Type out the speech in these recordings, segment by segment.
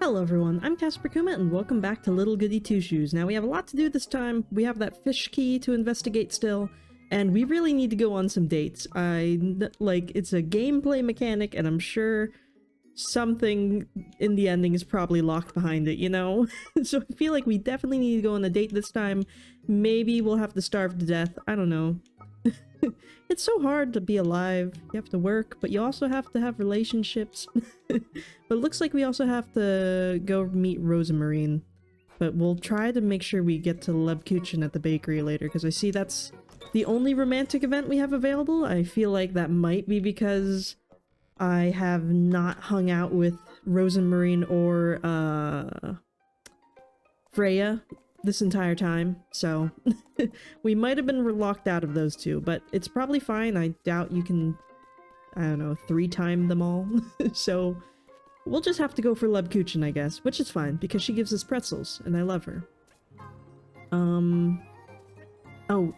Hello everyone, I'm Casper Kuma and welcome back to Little Goody Two Shoes. Now we have a lot to do this time. We have that fish key to investigate still, and we really need to go on some dates. It's a gameplay mechanic and I'm sure something in the ending is probably locked behind it, you know? So I feel like we definitely need to go on a date this time. Maybe we'll have to starve to death, I don't know. It's so hard to be alive. You have to work, but you also have to have relationships. But it looks like we also have to go meet Rosamarine. But we'll try to make sure we get to Lebkuchen at the bakery later, because I see that's the only romantic event we have available. I feel like that might be because I have not hung out with Rosamarine or Freya this entire time, so we might have been locked out of those two, but it's probably fine. I doubt you can, I don't know, 3-time them all. So we'll just have to go for Lebkuchen, I guess, which is fine because she gives us pretzels and I love her. Oh,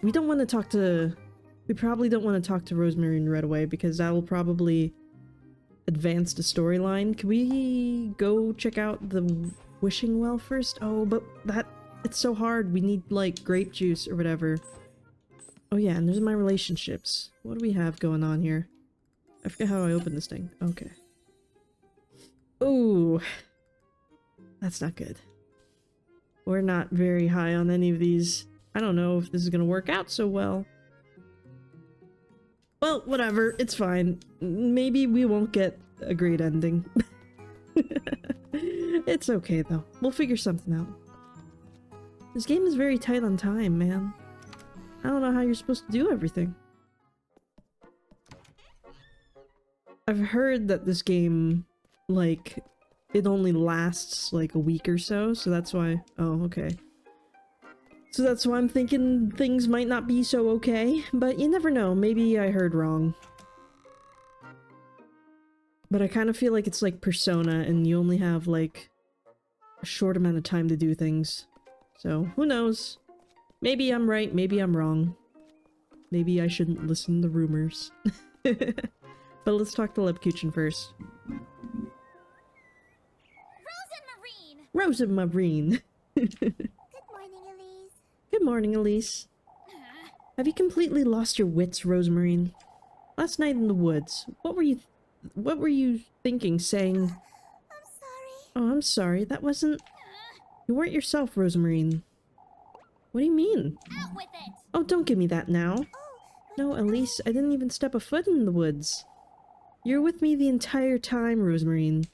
we don't want to talk to, we probably don't want to talk to Rosamarine right away because that will probably advance the storyline. Can we go check out the wishing well first? Oh, but it's so hard. We need, like, grape juice or whatever. Oh yeah, and there's my relationships. What do we have going on here? I forget how I open this thing. Okay. Ooh. That's not good. We're not very high on any of these. I don't know if this is gonna work out so well. Well, whatever. It's fine. Maybe we won't get a great ending. It's okay, though. We'll figure something out. This game is very tight on time, man. I don't know how you're supposed to do everything. I've heard that this game, like, it only lasts like a week or so, so that's why... Oh, okay. So that's why I'm thinking things might not be so okay, but you never know. Maybe I heard wrong. But I kind of feel like it's like Persona, and you only have, like, a short amount of time to do things. So, who knows? Maybe I'm right, maybe I'm wrong. Maybe I shouldn't listen to rumors. But let's talk to Lebkuchen first. Rosamarine! Good morning, Elise. Good morning, Elise. Have you completely lost your wits, Rosamarine? Last night in the woods, what were you thinking, saying... I'm sorry. Oh, I'm sorry, that wasn't... You weren't yourself, Rosamarine. What do you mean? Out with it. Oh, don't give me that now. Oh, No, Elise, I didn't even step a foot in the woods. You were with me the entire time, Rosamarine.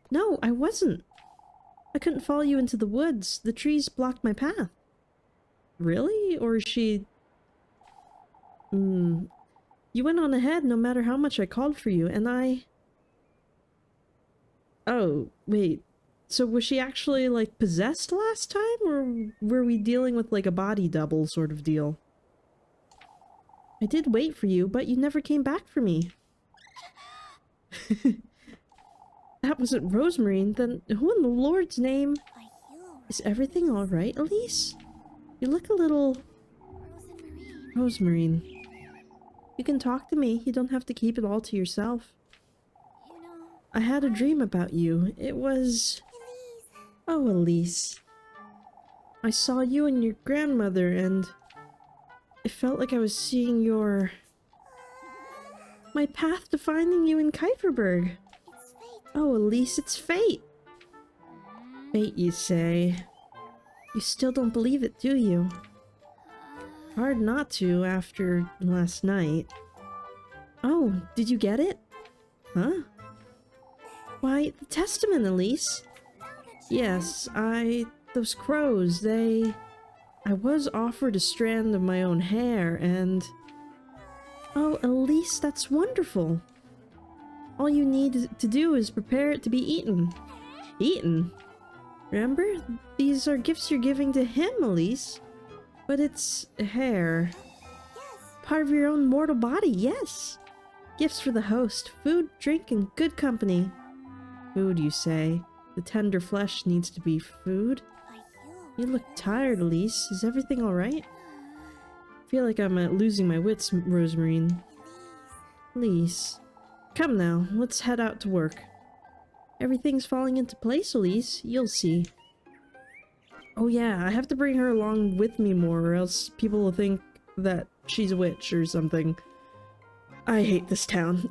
No, I wasn't. I couldn't follow you into the woods. The trees blocked my path. Really? Or is she... You went on ahead no matter how much I called for you, and I... Oh, wait. So was she actually, like, possessed last time, or were we dealing with, like, a body double sort of deal? I did wait for you, but you never came back for me. That wasn't Rosamarine, then who in the Lord's name? are you Is everything alright, Elise? You look a little... Rosamarine? Rosamarine. You can talk to me, you don't have to keep it all to yourself. You know, I had a dream about you. It was... Elise. Oh, Elise. I saw you and your grandmother, and it felt like I was seeing my path to finding you in Kuiperberg. It's fate. Oh, Elise, it's fate. Fate, you say. You still don't believe it, do you? Hard not to after last night. Oh, did you get it? Huh? Why, the testament, Elise. Yes, those crows, I was offered a strand of my own hair, and... Oh, Elise, that's wonderful. All you need to do is prepare it to be eaten. Eaten? Remember? These are gifts you're giving to him, Elise. But it's hair. Yes. Part of your own mortal body, yes. Gifts for the host. Food, drink, and good company. Food, you say? The tender flesh needs to be food? Are You look tired, Elise. Is everything alright? I feel like I'm losing my wits, Rosamarine. Elise. Elise. Come now, let's head out to work. Everything's falling into place, Elise. You'll see. Oh yeah, I have to bring her along with me more or else people will think that she's a witch or something. I hate this town.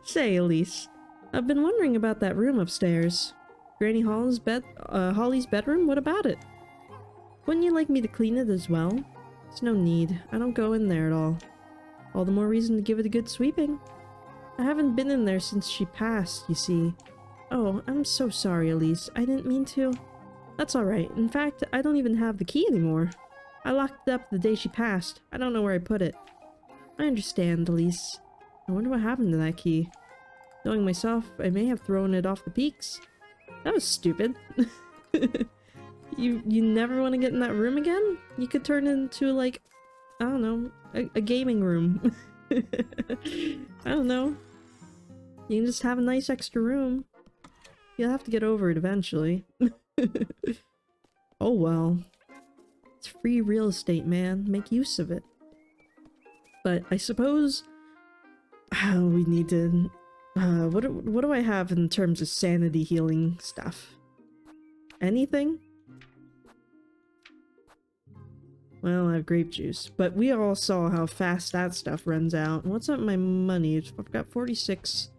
Say, Elise, I've been wondering about that room upstairs. Granny Holly's bedroom? What about it? Wouldn't you like me to clean it as well? There's no need. I don't go in there at all. All the more reason to give it a good sweeping. I haven't been in there since she passed, you see. Oh, I'm so sorry, Elise. I didn't mean to. That's alright. In fact, I don't even have the key anymore. I locked it up the day she passed. I don't know where I put it. I understand, Elise. I wonder what happened to that key. Knowing myself, I may have thrown it off the peaks. That was stupid. You never want to get in that room again? You could turn it into, like, I don't know, a gaming room. I don't know. You can just have a nice extra room. You'll have to get over it eventually. Oh well. It's free real estate, man. Make use of it. But I suppose we need to... what do I have in terms of sanity healing stuff? Anything? Well, I have grape juice. But we all saw how fast that stuff runs out. What's up with my money? I've got 46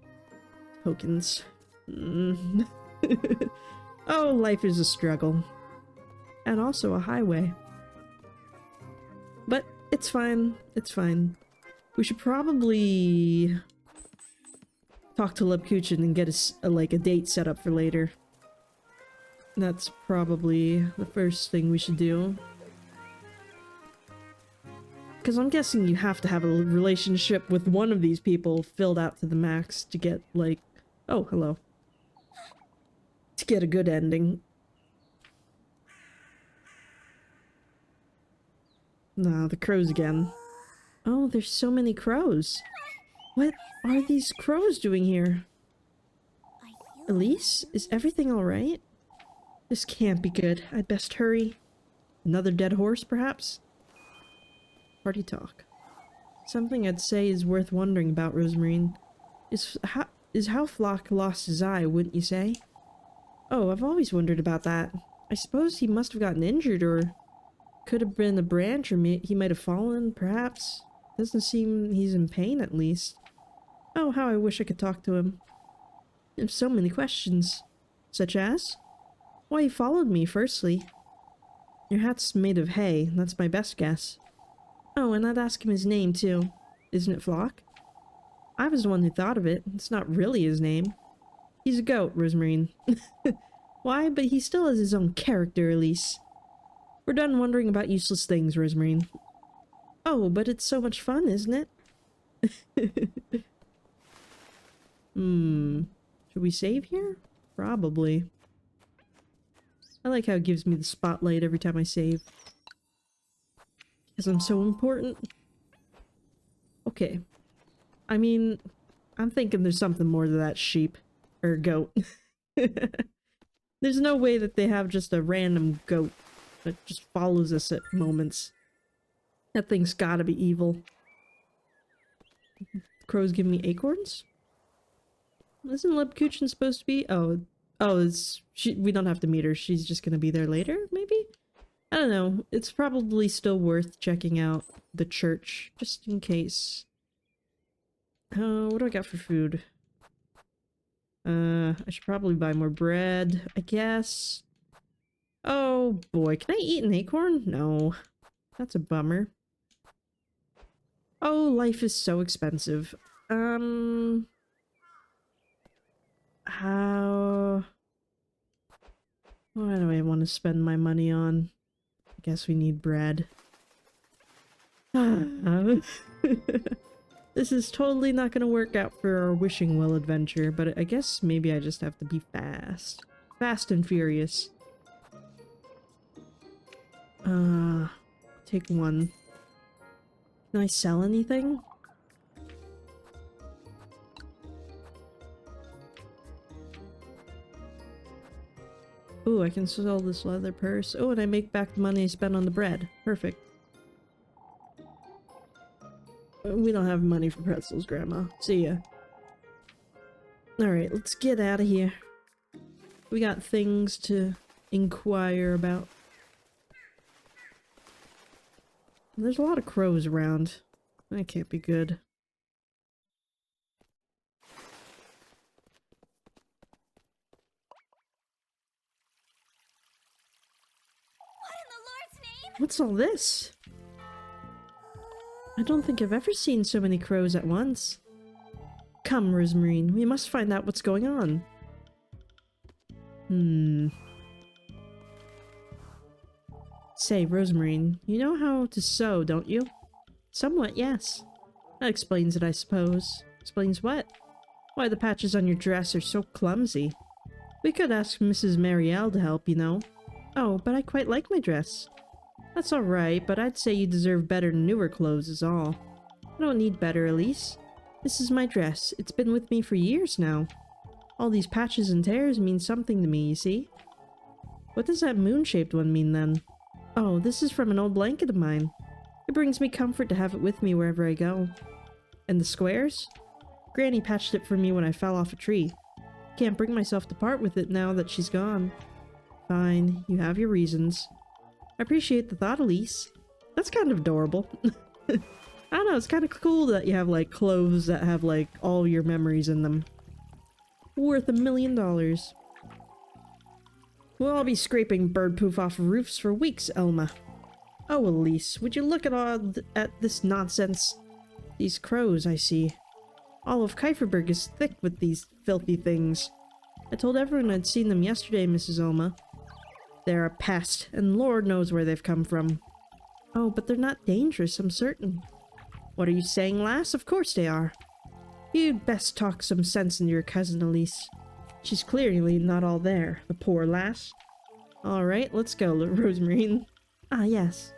tokens. Oh, life is a struggle. And also a highway. But it's fine. It's fine. We should probably talk to Lebkuchen and get a date set up for later. That's probably the first thing we should do. Because I'm guessing you have to have a relationship with one of these people filled out to the max to get, like... Oh, hello. To get a good ending. No, the crows again. Oh, there's so many crows. What are these crows doing here? Elise, is everything alright? This can't be good. I'd best hurry. Another dead horse, perhaps? Party talk. Something I'd say is worth wondering about, Rosemarine. Is how Flock lost his eye, wouldn't you say? Oh, I've always wondered about that. I suppose he must have gotten injured, or could have been a branch, or he might have fallen, perhaps. Doesn't seem he's in pain, at least. Oh, how I wish I could talk to him. I have so many questions. Such as? Why he followed me, firstly. Your hat's made of hay, that's my best guess. Oh, and I'd ask him his name, too. Isn't it Flock? I was the one who thought of it. It's not really his name. He's a goat, Rosemarine. Why? But he still has his own character, Elise. We're done wondering about useless things, Rosemarine. Oh, but it's so much fun, isn't it? Should we save here? Probably. I like how it gives me the spotlight every time I save. Because I'm so important. Okay. I mean, I'm thinking there's something more to that sheep. Or goat. There's no way that they have just a random goat that just follows us at moments. That thing's gotta be evil. Crows give me acorns? Isn't Lebkuchen supposed to be? Oh, we don't have to meet her. She's just gonna be there later, maybe? I don't know. It's probably still worth checking out the church, just in case. What do I got for food? I should probably buy more bread, I guess. Oh boy, can I eat an acorn? No. That's a bummer. Oh, life is so expensive. What do I want to spend my money on? I guess we need bread. This is totally not gonna work out for our wishing well adventure, but I guess maybe I just have to be fast. Fast and furious. Take one. Can I sell anything? Ooh, I can sell this leather purse. Oh, and I make back the money I spent on the bread. Perfect. We don't have money for pretzels, Grandma. See ya. Alright, let's get out of here. We got things to inquire about. There's a lot of crows around. That can't be good. What in the Lord's name? What's all this? I don't think I've ever seen so many crows at once. Come, Rosemarine, we must find out what's going on. Say, Rosemarine, you know how to sew, don't you? Somewhat, yes. That explains it, I suppose. Explains what? Why the patches on your dress are so clumsy. We could ask Mrs. Marielle to help, you know. Oh, but I quite like my dress. That's alright, but I'd say you deserve better than newer clothes is all. I don't need better, Elise. This is my dress. It's been with me for years now. All these patches and tears mean something to me, you see? What does that moon-shaped one mean then? Oh, this is from an old blanket of mine. It brings me comfort to have it with me wherever I go. And the squares? Granny patched it for me when I fell off a tree. Can't bring myself to part with it now that she's gone. Fine, you have your reasons. I appreciate the thought, Elise. That's kind of adorable. I don't know, it's kind of cool that you have, like, clothes that have, like, all your memories in them. Worth $1 million. We'll all be scraping bird poof off roofs for weeks, Elma. Oh, Elise, would you look at this nonsense? These crows, I see. All of Kieferberg is thick with these filthy things. I told everyone I'd seen them yesterday, Mrs. Elma. They're a pest, and Lord knows where they've come from. Oh, but they're not dangerous, I'm certain. What are you saying, lass? Of course they are. You'd best talk some sense into your cousin, Elise. She's clearly not all there, the poor lass. Alright, let's go, Rosemarine. Ah, yes.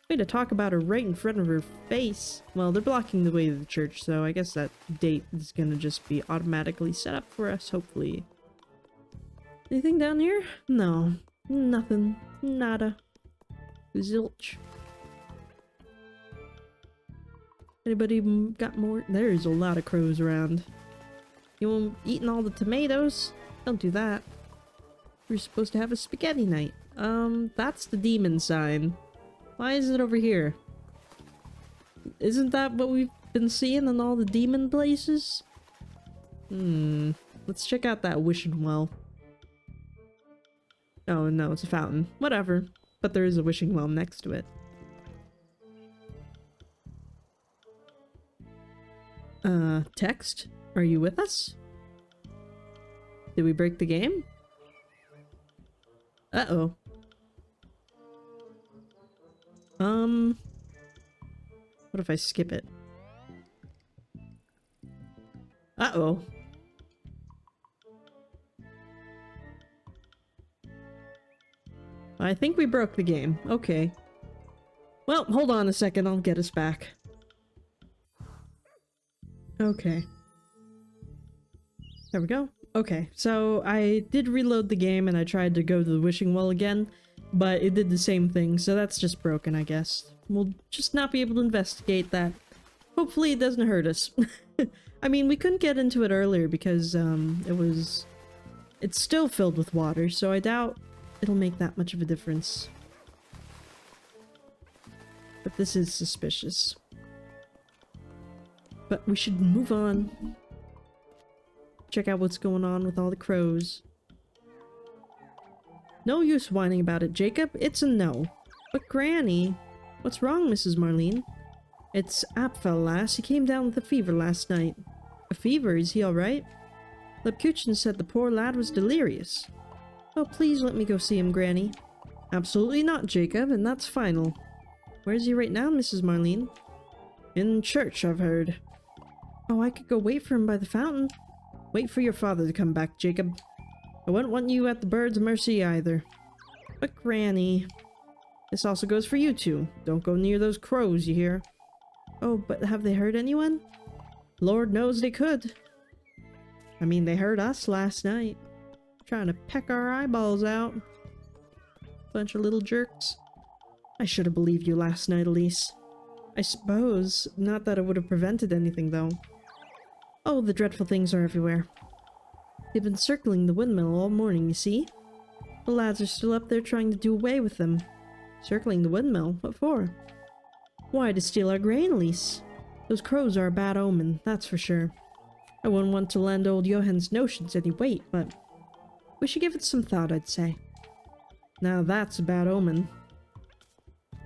Way to talk about her right in front of her face. Well, they're blocking the way to the church, so I guess that date is gonna just be automatically set up for us, hopefully. Anything down here? No. Nothing. Nada. Zilch. Anybody got more? There's a lot of crows around. You want eating all the tomatoes? Don't do that. We're supposed to have a spaghetti night. That's the demon sign. Why is it over here? Isn't that what we've been seeing in all the demon places? Let's check out that wishing well. Oh no, it's a fountain. Whatever. But there is a wishing well next to it. Text? Are you with us? Did we break the game? Uh-oh. What if I skip it? Uh-oh. I think we broke the game. Okay. Well, hold on a second. I'll get us back. Okay. There we go. Okay, so I did reload the game and I tried to go to the wishing well again, but it did the same thing, so that's just broken, I guess. We'll just not be able to investigate that. Hopefully it doesn't hurt us. I mean, we couldn't get into it earlier because, it's still filled with water, so I doubt it'll make that much of a difference. But this is suspicious. But we should move on. Check out what's going on with all the crows. No use whining about it, Jacob. It's a no. But Granny... What's wrong, Mrs. Marlene? It's Apfel, lass. He came down with a fever last night. A fever? Is he alright? Lepkuchen said the poor lad was delirious. Oh, please let me go see him, Granny. Absolutely not, Jacob, and that's final. Where's he right now, Mrs. Marlene? In church, I've heard. Oh, I could go wait for him by the fountain. Wait for your father to come back, Jacob. I wouldn't want you at the bird's mercy either. But Granny... This also goes for you two. Don't go near those crows, you hear? Oh, but have they hurt anyone? Lord knows they could. I mean, they hurt us last night. Trying to peck our eyeballs out. Bunch of little jerks. I should have believed you last night, Elise. I suppose. Not that it would have prevented anything, though. Oh, the dreadful things are everywhere. They've been circling the windmill all morning, you see? The lads are still up there trying to do away with them. Circling the windmill? What for? Why, to steal our grain, Elise. Those crows are a bad omen, that's for sure. I wouldn't want to lend old Johann's notions any weight, but we should give it some thought, I'd say. Now that's a bad omen.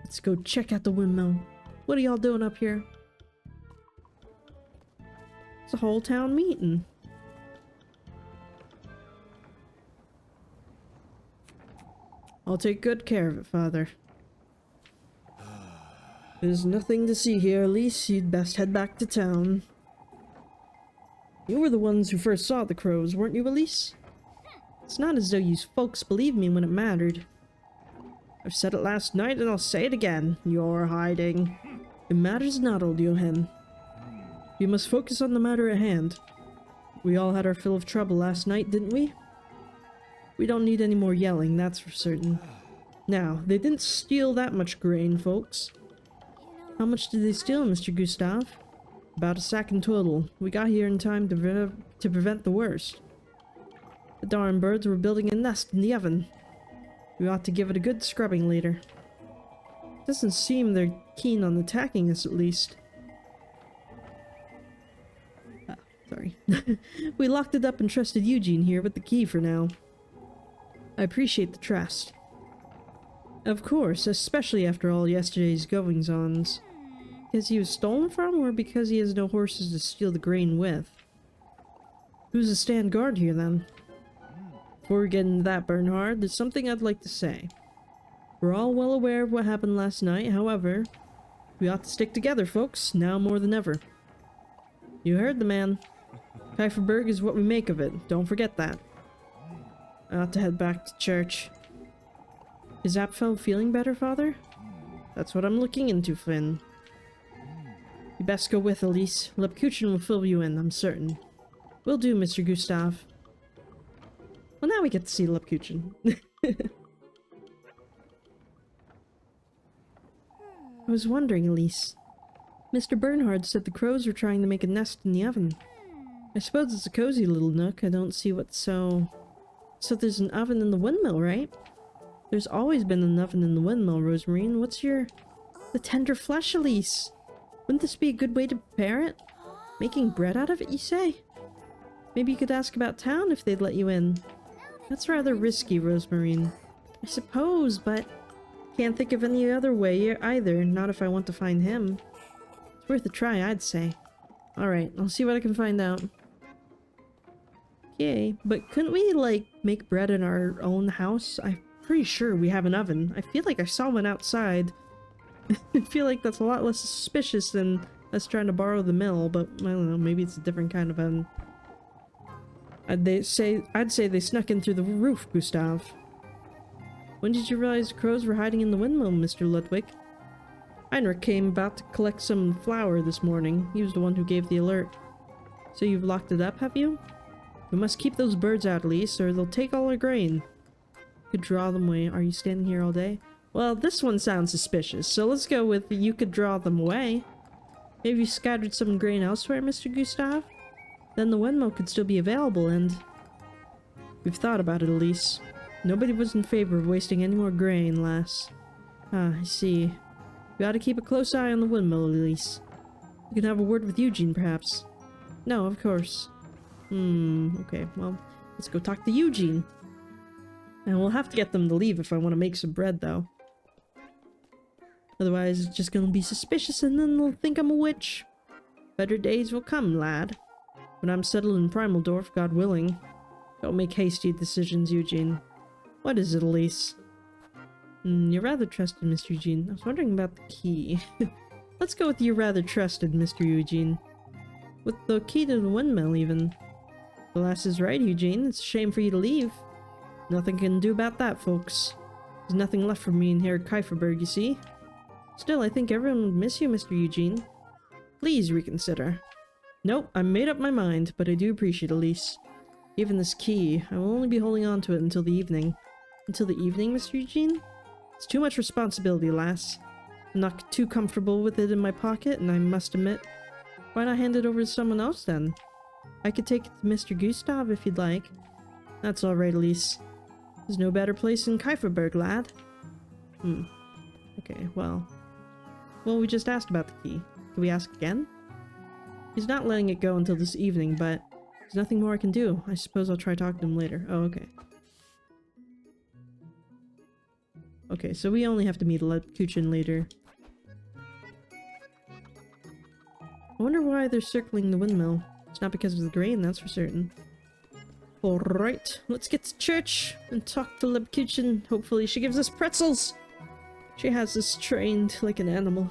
Let's go check out the windmill. What are y'all doing up here? It's a whole town meeting. I'll take good care of it, Father. There's nothing to see here, Elise. You'd best head back to town. You were the ones who first saw the crows, weren't you, Elise? It's not as though you folks believed me when it mattered. I've said it last night and I'll say it again. You're hiding. It matters not, old Johann. We must focus on the matter at hand. We all had our fill of trouble last night, didn't we? We don't need any more yelling, that's for certain. Now, they didn't steal that much grain, folks. How much did they steal, Mr. Gustav? About a sack in total. We got here in time to prevent the worst. The darn birds were building a nest in the oven. We ought to give it a good scrubbing later. Doesn't seem they're keen on attacking us, at least. Sorry. We locked it up and trusted Eugene here with the key for now. I appreciate the trust. Of course, especially after all yesterday's goings-ons. Because he was stolen from, or because he has no horses to steal the grain with? Who's to stand guard here, then? Before we get into that, Bernhard, there's something I'd like to say. We're all well aware of what happened last night, however, we ought to stick together, folks, now more than ever. You heard the man. Kieferberg is what we make of it, don't forget that. I ought to head back to church. Is Apfel feeling better, Father? That's what I'm looking into, Flynn. You best go with Elise. Lepkuchen will fill you in, I'm certain. Will do, Mr. Gustav. Well, now we get to see Lepkuchen. I was wondering, Elise. Mr. Bernhard said the crows were trying to make a nest in the oven. I suppose it's a cozy little nook. I don't see what's so... So there's an oven in the windmill, right? There's always been an oven in the windmill, Rosemarine. What's your... The tender flesh, Elise? Wouldn't this be a good way to prepare it? Making bread out of it, you say? Maybe you could ask about town if they'd let you in. That's rather risky, Rosemarine. I suppose, but... Can't think of any other way either, not if I want to find him. It's worth a try, I'd say. Alright, I'll see what I can find out. Yay, but couldn't we, like, make bread in our own house? I'm pretty sure we have an oven. I feel like I saw one outside. I feel like that's a lot less suspicious than us trying to borrow the mill, but I don't know, maybe it's a different kind of oven. I'd say they snuck in through the roof, Gustav. When did you realize the crows were hiding in the windmill, Mr. Ludwig? Heinrich came about to collect some flour this morning. He was the one who gave the alert. So you've locked it up, have you? We must keep those birds out, Elise, or they'll take all our grain. Could draw them away. Are you standing here all day? Well, this one sounds suspicious, so let's go with you could draw them away. Maybe you scattered some grain elsewhere, Mr. Gustav? Then the windmill could still be available, and... We've thought about it, Elise. Nobody was in favor of wasting any more grain, lass. Ah, I see. We ought to keep a close eye on the windmill, Elise. You can have a word with Eugene, perhaps. No, of course. Okay, well, let's go talk to Eugene. And we'll have to get them to leave if I want to make some bread, though. Otherwise, it's just gonna be suspicious and then they'll think I'm a witch. Better days will come, lad. When I'm settled in Primaldorf, God willing. Don't make hasty decisions, Eugene. What is it, Elise? You're rather trusted, Mr. Eugene. I was wondering about the key. Let's go with you're rather trusted, Mr. Eugene. With the key to the windmill, even. The lass is right, Eugene. It's a shame for you to leave. Nothing can do about that, folks. There's nothing left for me in here at Kieferberg, you see. Still, I think everyone would miss you, Mr. Eugene. Please reconsider. Nope, I made up my mind, but I do appreciate Elise. Even this key, I will only be holding on to it until the evening. Until the evening, Mr. Eugene? It's too much responsibility, lass. I'm not too comfortable with it in my pocket, and I must admit, why not hand it over to someone else, then? I could take it to Mr. Gustav if you'd like. That's alright, Elise. There's no better place than Kieferberg, lad. Okay, well. Well, we just asked about the key. Can we ask again? He's not letting it go until this evening, but there's nothing more I can do. I suppose I'll try talking to him later. Oh, okay. Okay, so we only have to meet Lebkuchen later. I wonder why they're circling the windmill. It's not because of the grain, that's for certain. Alright, let's get to church and talk to Lebkuchen. Hopefully she gives us pretzels! She has us trained like an animal.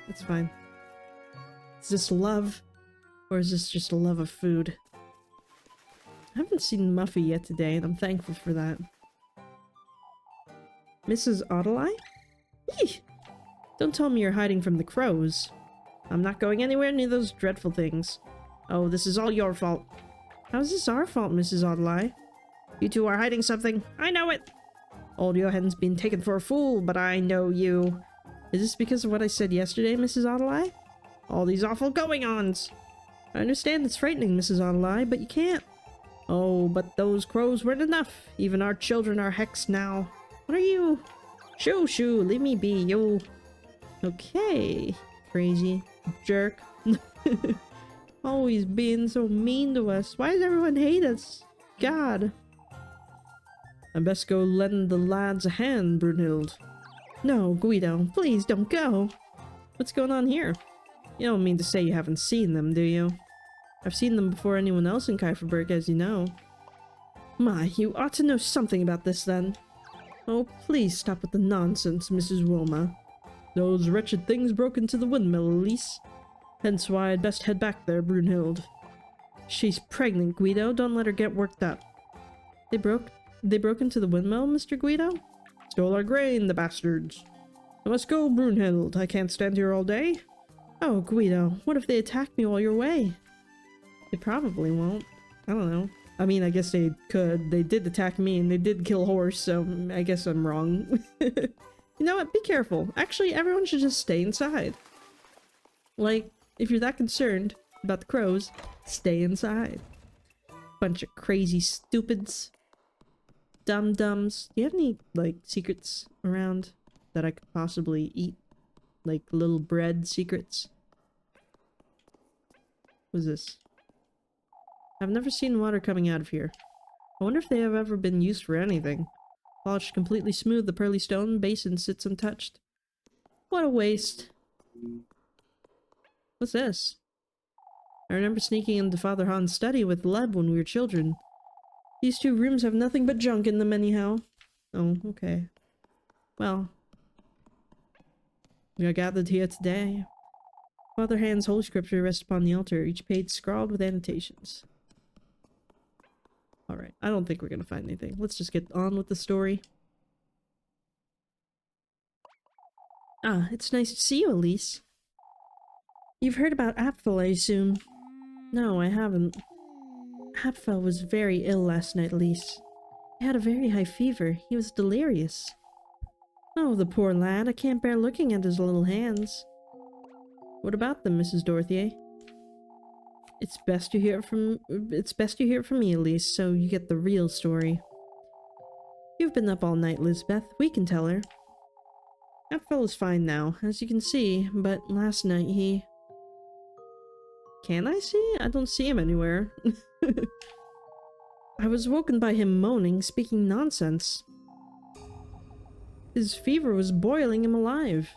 It's fine. Is this love? Or is this just a love of food? I haven't seen Muffy yet today, and I'm thankful for that. Mrs. Audelai? Eeh! Don't tell me you're hiding from the crows. I'm not going anywhere near those dreadful things. Oh, this is all your fault. How's this our fault, Mrs. Audelai? You two are hiding something. I know it! Old Johann's been taken for a fool, but I know you. Is this because of what I said yesterday, Mrs. Audelai? All these awful going-ons! I understand it's frightening, Mrs. Audelai, but you can't. Oh, but those crows weren't enough. Even our children are hexed now. What are you? Shoo, shoo, leave me be, you. Okay, crazy jerk. Always being so mean to us. Why does everyone hate us? God. I best go lend the lads a hand, Brunhild. No, Guido, please don't go. What's going on here? You don't mean to say you haven't seen them, do you? I've seen them before anyone else in Kieferberg, as you know. My, you ought to know something about this then. Oh, please stop with the nonsense, Mrs. Wilma. Those wretched things broke into the windmill, Elise. Hence why I'd best head back there, Brunhild. She's pregnant, Guido. Don't let her get worked up. They broke into the windmill, Mr. Guido? Stole our grain, the bastards. I must go, Brunhild. I can't stand here all day. Oh, Guido, what if they attack me while you're away? They probably won't. I don't know. I mean, I guess they could. They did attack me and they did kill a horse, so I guess I'm wrong. You know what? Be careful. Actually, everyone should just stay inside. Like, if you're that concerned about the crows, stay inside. Bunch of crazy stupids. Dum-dums. Do you have any, like, secrets around that I could possibly eat? Like, little bread secrets? What's this? I've never seen water coming out of here. I wonder if they have ever been used for anything. Polished completely smooth, the pearly stone basin sits untouched. What a waste. What's this? I remember sneaking into Father Han's study with Leb when we were children. These two rooms have nothing but junk in them anyhow. Oh, okay. Well. We are gathered here today. Father Han's holy scripture rests upon the altar, each page scrawled with annotations. Alright, I don't think we're gonna find anything. Let's just get on with the story. Ah, it's nice to see you, Elise. You've heard about Apfel, I assume? No, I haven't. Apfel was very ill last night, Elise. He had a very high fever. He was delirious. Oh, the poor lad. I can't bear looking at his little hands. What about them, Mrs. Dorothy? It's best you hear it from me, Elise, so you get the real story. You've been up all night, Lisbeth. We can tell her. That fellow's fine now, as you can see, but last night he... Can I see? I don't see him anywhere. I was woken by him moaning, speaking nonsense. His fever was boiling him alive.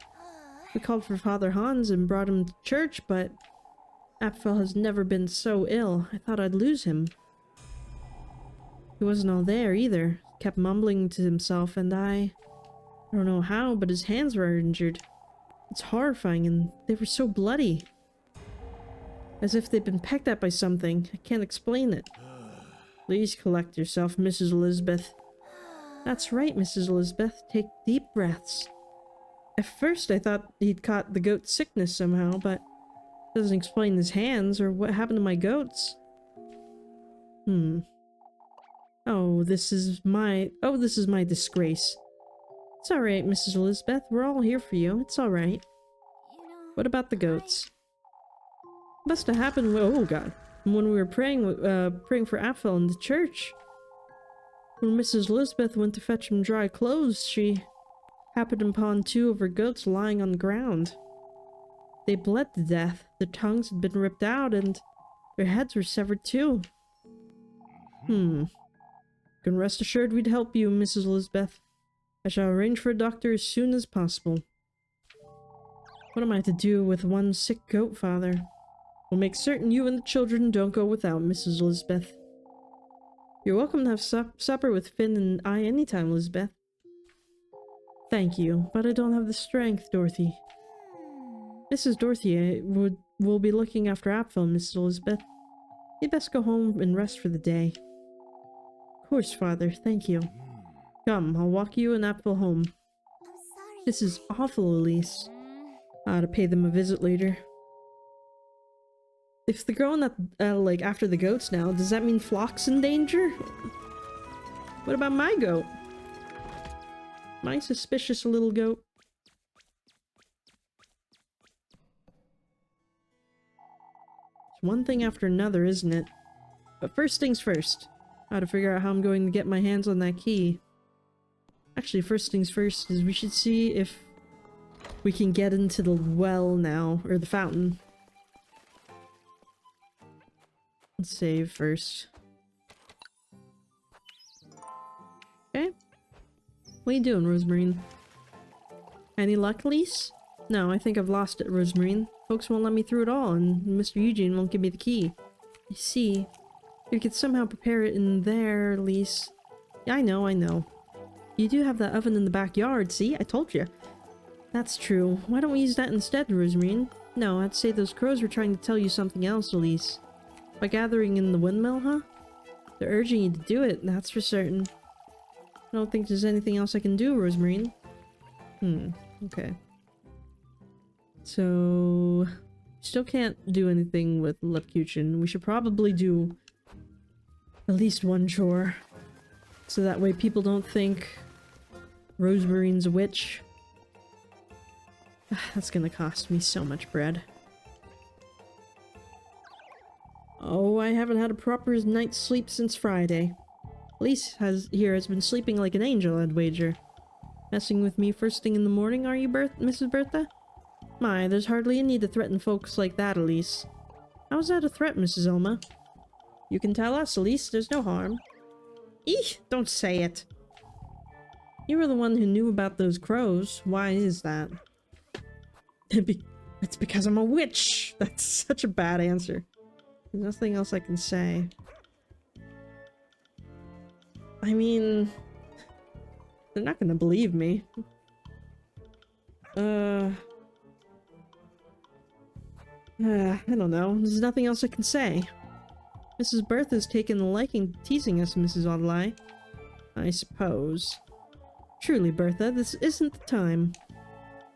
We called for Father Hans and brought him to church, but... Apfel has never been so ill. I thought I'd lose him. He wasn't all there, either. Kept mumbling to himself, and I don't know how, but his hands were injured. It's horrifying, and they were so bloody. As if they'd been pecked at by something. I can't explain it. Please collect yourself, Mrs. Elizabeth. That's right, Mrs. Elizabeth. Take deep breaths. At first I thought he'd caught the goat sickness somehow, but it doesn't explain his hands or what happened to my goats. Oh, this is my disgrace. It's alright, Mrs. Elizabeth. We're all here for you. It's alright. What about the goats? Must have happened oh god. And when we were praying for Apfel in the church, when Mrs. Elizabeth went to fetch him dry clothes, she happened upon 2 of her goats lying on the ground. They bled to death, their tongues had been ripped out, and their heads were severed too. You can rest assured we'd help you, Mrs. Elizabeth. I shall arrange for a doctor as soon as possible. What am I to do with one sick goat, Father? We'll make certain you and the children don't go without, Mrs. Elizabeth. You're welcome to have supper with Finn and I anytime, Elizabeth. Thank you, but I don't have the strength, Dorothy. Mrs. Dorothy will be looking after Apfel, Mrs. Elizabeth. You'd best go home and rest for the day. Of course, Father, thank you. Come, I'll walk you and Apfel home. I'm sorry. This is awful, Elise. I ought to pay them a visit later. If they're going like, after the goats now, does that mean Flock's in danger? What about my goat? My suspicious little goat. It's one thing after another, isn't it? But first things first. I gotta figure out how I'm going to get my hands on that key. Actually, first things first is we should see if we can get into the well now, or the fountain. Let's save first. Okay. What are you doing, Rosemarine? Any luck, Elise? No, I think I've lost it, Rosemarine. Folks won't let me through at all, and Mr. Eugene won't give me the key. I see. If you could somehow prepare it in there, Elise. Yeah, I know. You do have that oven in the backyard, see? I told you. That's true. Why don't we use that instead, Rosemarine? No, I'd say those crows were trying to tell you something else, Elise. By gathering in the windmill, huh? They're urging you to do it, that's for certain. I don't think there's anything else I can do, Rosemarine. Okay. So... still can't do anything with Lepkuchen. We should probably do at least one chore. So that way people don't think Rosemarine's a witch. That's gonna cost me so much bread. Oh, I haven't had a proper night's sleep since Friday. Elise has been sleeping like an angel, I'd wager. Messing with me first thing in the morning, are you, Mrs. Bertha? My, there's hardly a need to threaten folks like that, Elise. How's that a threat, Mrs. Elma? You can tell us, Elise, there's no harm. Eek! Don't say it! You were the one who knew about those crows. Why is that? It's because I'm a witch! That's such a bad answer. There's nothing else I can say. I mean... they're not gonna believe me. I don't know. There's nothing else I can say. Mrs. Bertha's taken a liking to teasing us, Mrs. Audley. I suppose. Truly, Bertha, this isn't the time.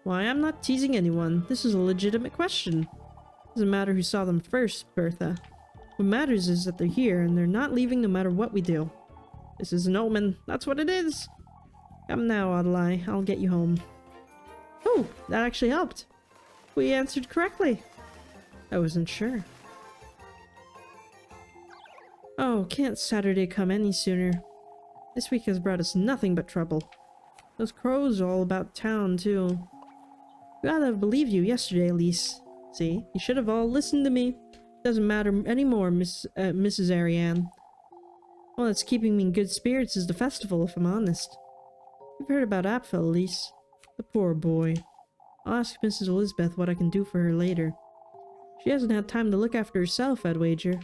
Why, I'm not teasing anyone. This is a legitimate question. It doesn't matter who saw them first, Bertha. What matters is that they're here, and they're not leaving no matter what we do. This is an omen. That's what it is. Come now, Audley. I'll get you home. Oh, that actually helped. We answered correctly. I wasn't sure. Oh, can't Saturday come any sooner? This week has brought us nothing but trouble. Those crows are all about town, too. We ought to have believed you yesterday, Elise. See, you should have all listened to me. Doesn't matter anymore, Mrs. Ariane. All that's keeping me in good spirits is the festival, if I'm honest. You've heard about Apfel, Elise. The poor boy. I'll ask Mrs. Elizabeth what I can do for her later. She hasn't had time to look after herself, I'd wager.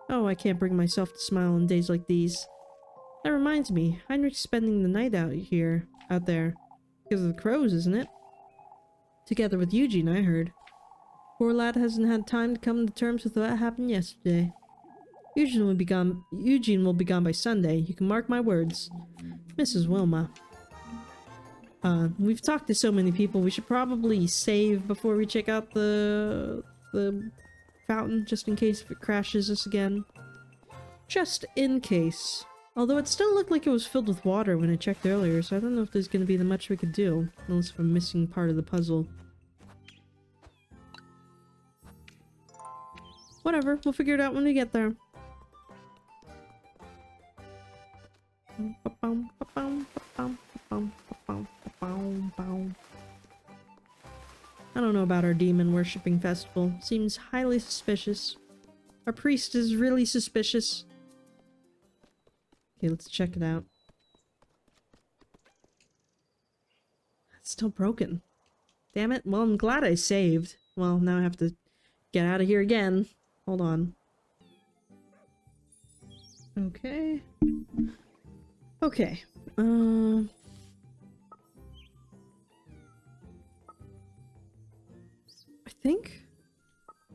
Oh, I can't bring myself to smile on days like these. That reminds me, Heinrich's spending the night out there. Because of the crows, isn't it? Together with Eugene, I heard. Poor lad hasn't had time to come to terms with what happened yesterday. Eugene will be gone by Sunday, you can mark my words. Mrs. Wilma. We've talked to so many people, we should probably save before we check out the fountain, just in case if it crashes us again. Just in case. Although it still looked like it was filled with water when I checked earlier, so I don't know if there's gonna be that much we could do, unless if I'm missing part of the puzzle. Whatever, we'll figure it out when we get there. I don't know about our demon worshipping festival. Seems highly suspicious. Our priest is really suspicious. Okay, let's check it out. It's still broken. Damn it. Well, I'm glad I saved. Well, now I have to get out of here again. Hold on. Okay. Okay. I think...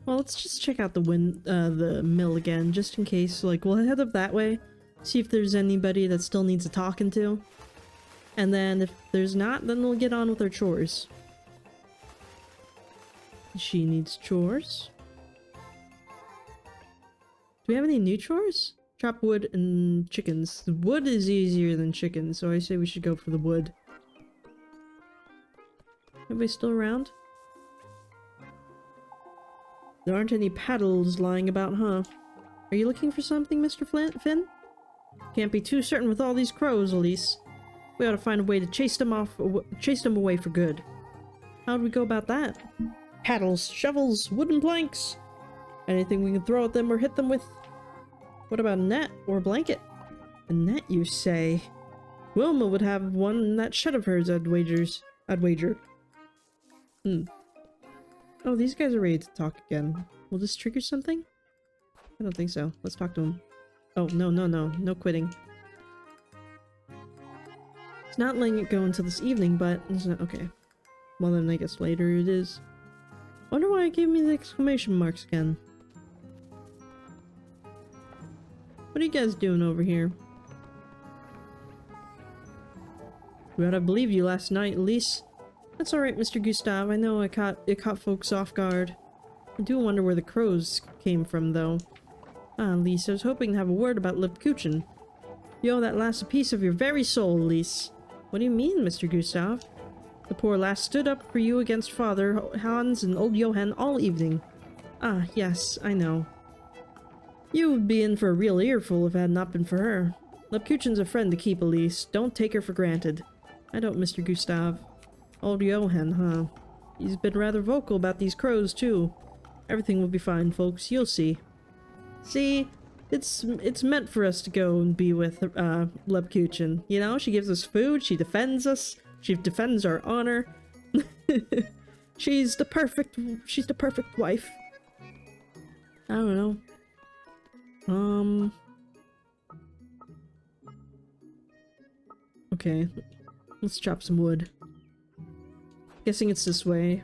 Well, let's just check out the mill again, just in case. Like, we'll head up that way, see if there's anybody that still needs a talking to. And then if there's not, then we'll get on with our chores. She needs chores. Do we have any new chores? Chop wood and chickens. The wood is easier than chicken, so I say we should go for the wood. Everybody still around? There aren't any paddles lying about, huh? Are you looking for something, Mr. Finn? Can't be too certain with all these crows, Elise. We ought to find a way to chase them away for good. How would we go about that? Paddles, shovels, wooden planks. Anything we can throw at them or hit them with. What about a net or a blanket? A net, you say? Wilma would have one in that shed of hers, I'd wager. Oh, these guys are ready to talk again. Will this trigger something? I don't think so. Let's talk to them. Oh, no. No quitting. It's not letting it go until this evening, but it's not okay. Well, then I guess later it is. Wonder why it gave me the exclamation marks again. What are you guys doing over here? We ought to believe you last night, Elise. That's alright, Mr. Gustav. I know it caught folks off guard. I do wonder where the crows came from, though. Ah, Elise, I was hoping to have a word about Lipkuchen. You owe that lass a piece of your very soul, Elise. What do you mean, Mr. Gustav? The poor lass stood up for you against Father, Hans, and old Johann all evening. Ah, yes, I know. You would be in for a real earful if it had not been for her. Lipkuchen's a friend to keep, Elise. Don't take her for granted. I don't, Mr. Gustav. Old Johann, huh? He's been rather vocal about these crows, too. Everything will be fine, folks. You'll see. See? It's meant for us to go and be with, Lipkuchen. You know, she gives us food, she defends us, she defends our honor. she's the perfect wife. I don't know. Okay. Let's chop some wood. Guessing it's this way.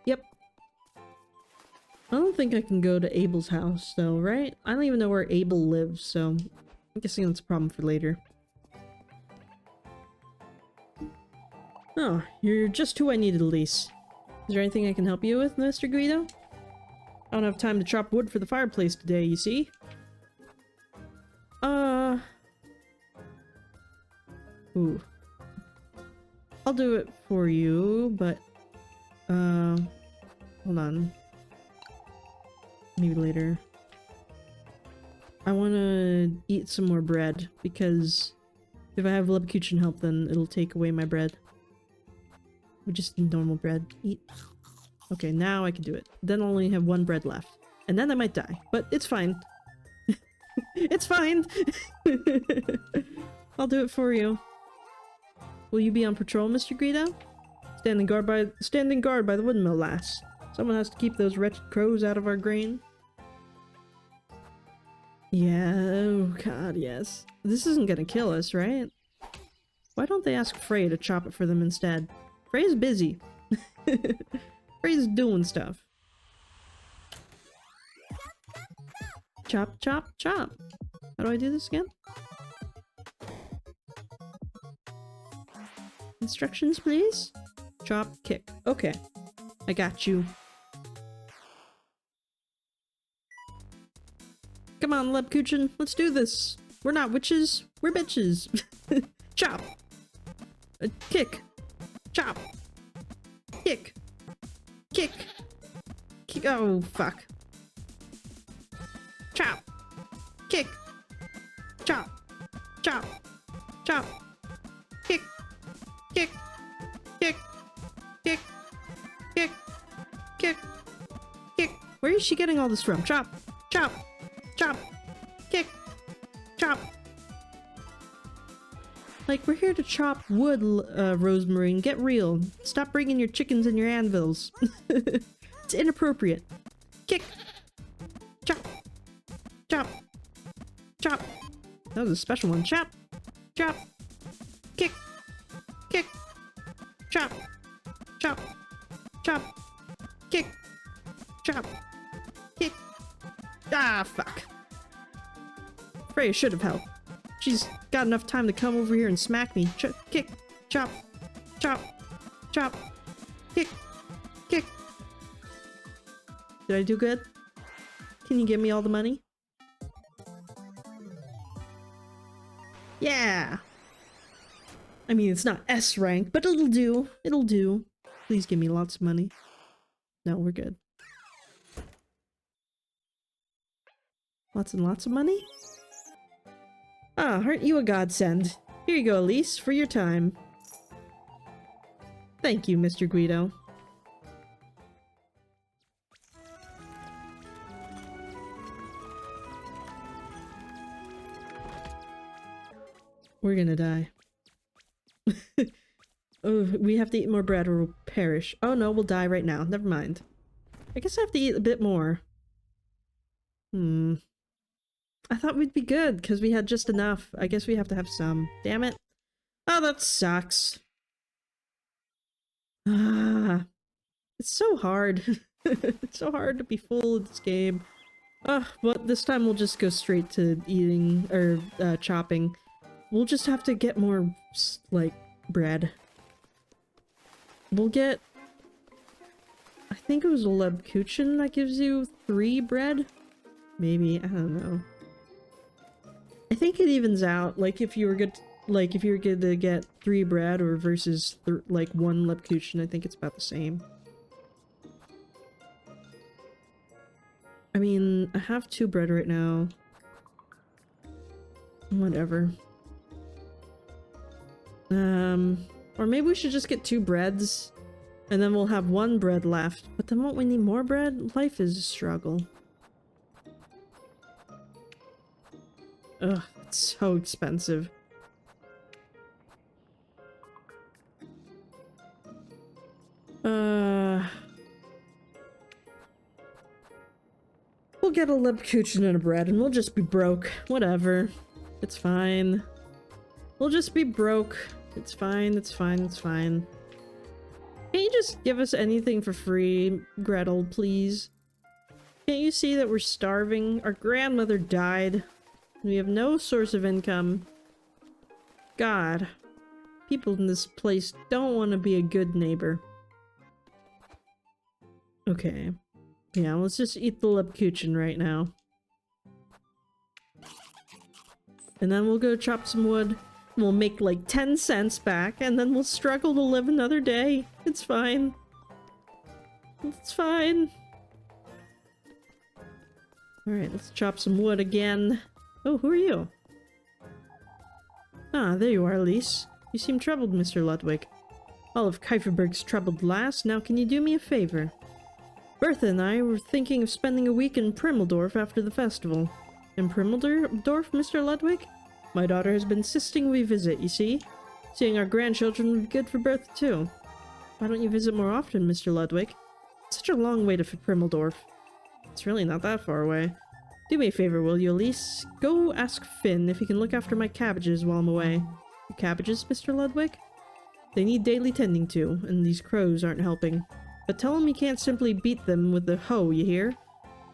Yep. I don't think I can go to Abel's house though, right? I don't even know where Abel lives, so I'm guessing that's a problem for later. Oh, you're just who I needed, Elise. Is there anything I can help you with, Mr. Guido? I don't have time to chop wood for the fireplace today, you see? Ooh. I'll do it for you, but... hold on. Maybe later. I wanna eat some more bread, because if I have Lebkuchen help, then it'll take away my bread. We just need normal bread. Eat. Okay, now I can do it. Then I'll only have one bread left. And then I might die, but it's fine. It's fine! I'll do it for you. Will you be on patrol, Mr. Guido? Standing guard by the windmill, lass. Someone has to keep those wretched crows out of our grain. Yeah, oh god, yes. This isn't gonna kill us, right? Why don't they ask Frey to chop it for them instead? Frey's busy. Frey's doing stuff. Chop, chop, chop. How do I do this again? Instructions, please? Chop, kick. Okay. I got you. Come on, Lebkuchen. Let's do this. We're not witches. We're bitches. Chop. Kick. Chop! Kick! Kick! Kick! Oh, fuck. Chop! Kick! Chop! Chop! Chop! Kick! Kick! Kick! Kick! Kick! Kick! Kick! Where is she getting all this from? Chop! Chop! Chop! Kick! Chop! Like, we're here to chop wood, Rosemary. Get real. Stop bringing your chickens and your anvils. It's inappropriate. Kick! Chop! Chop! Chop! That was a special one. Chop! Chop! Kick! Kick! Chop! Chop! Chop! Kick! Chop! Kick! Ah, fuck. Freya should have helped. She's got enough time to come over here and smack me. Kick! Chop! Chop! Chop! Kick! Kick! Did I do good? Can you give me all the money? Yeah! I mean, it's not S rank, but it'll do. It'll do. Please give me lots of money. No, we're good. Lots and lots of money? Ah, aren't you a godsend? Here you go, Elise, for your time. Thank you, Mr. Guido. We're gonna die. Oh, we have to eat more bread or we'll perish. Oh no, we'll die right now. Never mind. I guess I have to eat a bit more. I thought we'd be good because we had just enough. I guess we have to have some. Damn it. Oh, that sucks. Ah, it's so hard. It's so hard to be full of this game. But this time we'll just go straight to eating, or chopping. We'll just have to get more, like, bread. We'll get... I think it was a Lebkuchen that gives you 3 bread? Maybe, I don't know. I think it evens out, like if you were good, like if you were good to get 3 bread or versus like 1 Lebkuchen, I think it's about the same. I mean, I have 2 bread right now. Whatever. Or maybe we should just get 2 breads, and then we'll have 1 bread left. But then won't we need more bread? Life is a struggle. Ugh, it's so expensive. We'll get a Lebkuchen and a bread and we'll just be broke. Whatever. It's fine. We'll just be broke. It's fine, it's fine, it's fine. Can't you just give us anything for free, Gretel, please? Can't you see that we're starving? Our grandmother died. We have no source of income. God. People in this place don't want to be a good neighbor. Okay. Yeah, let's just eat the Lebkuchen right now. And then we'll go chop some wood. We'll make like 10 cents back, and then we'll struggle to live another day. It's fine. It's fine. Alright, let's chop some wood again. Oh, who are you? Ah, there you are, Elise. You seem troubled, Mr. Ludwig. All of Kieferberg's troubled last. Now can you do me a favor? Bertha and I were thinking of spending a week in Primmeldorf after the festival. In Primmeldorf, Mr. Ludwig? My daughter has been insisting we visit, you see? Seeing our grandchildren would be good for Bertha, too. Why don't you visit more often, Mr. Ludwig? It's such a long way to Primmeldorf. It's really not that far away. Do me a favor, will you, Elise? Go ask Finn if he can look after my cabbages while I'm away. Your cabbages, Mr. Ludwig? They need daily tending to, and these crows aren't helping. But tell him he can't simply beat them with the hoe, you hear?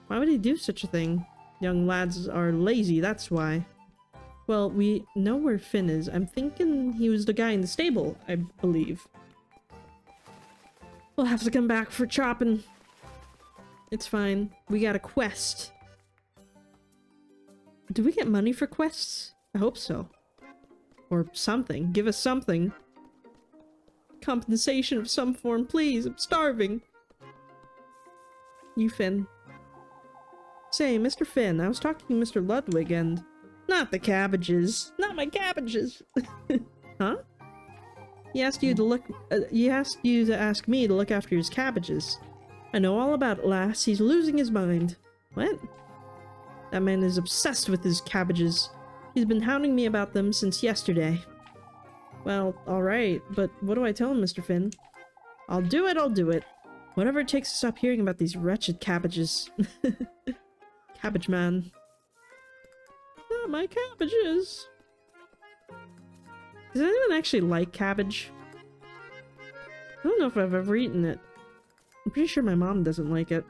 Why would he do such a thing? Young lads are lazy, that's why. Well, we know where Finn is. I'm thinking he was the guy in the stable, I believe. We'll have to come back for chopping. It's fine. We got a quest. Do we get money for quests? I hope so. Or something. Give us something. compensation of some form, please. I'm starving. You, Finn. Say, Mr. Finn, I was talking to Mr. Ludwig and... Not the cabbages. Not my cabbages! Huh? He asked you to look- he asked you to ask me to look after his cabbages. I know all about it, lass. He's losing his mind. What? That man is obsessed with his cabbages. He's been hounding me about them since yesterday. Well, alright, but what do I tell him, Mr. Finn? I'll do it, I'll do it. Whatever it takes to stop hearing about these wretched cabbages. Cabbage man. Not my cabbages. Does anyone actually like cabbage? I don't know if I've ever eaten it. I'm pretty sure my mom doesn't like it.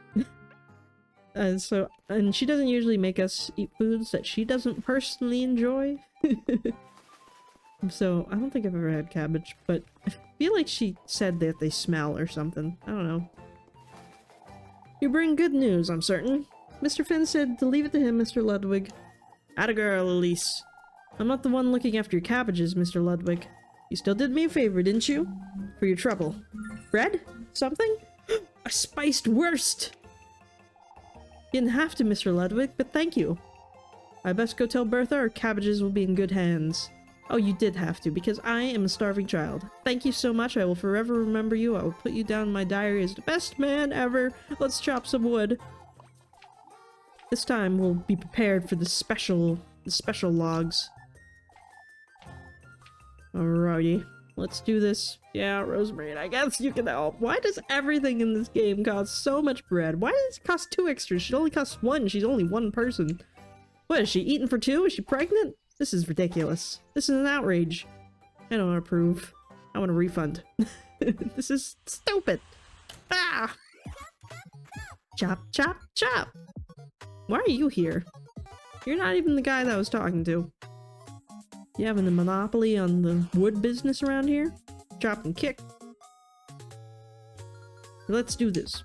And she doesn't usually make us eat foods that she doesn't personally enjoy. So, I don't think I've ever had cabbage, but I feel like she said that they smell or something. I don't know. You bring good news, I'm certain. Mr. Finn said to leave it to him, Mr. Ludwig. Atta girl, Elise. I'm not the one looking after your cabbages, Mr. Ludwig. You still did me a favor, didn't you? For your trouble. Bread? Something? A spiced wurst! You didn't have to, Mr. Ludwig, but thank you. I best go tell Bertha our cabbages will be in good hands. Oh, you did have to, because I am a starving child. Thank you so much, I will forever remember you. I will put you down in my diary as the best man ever. Let's chop some wood. This time we'll be prepared for the special logs. Alrighty, let's do this. Yeah, Rosemary, I guess you can help. Why does everything in this game cost so much bread? Why does it cost 2 extras? She only costs 1. She's only 1 person. What, is she eating for 2? Is she pregnant? This is ridiculous. This is an outrage. I don't approve. I want a refund. This is stupid. Ah! Chop, chop, chop! Why are you here? You're not even the guy that I was talking to. You having a monopoly on the wood business around here? Chop and kick. Let's do this.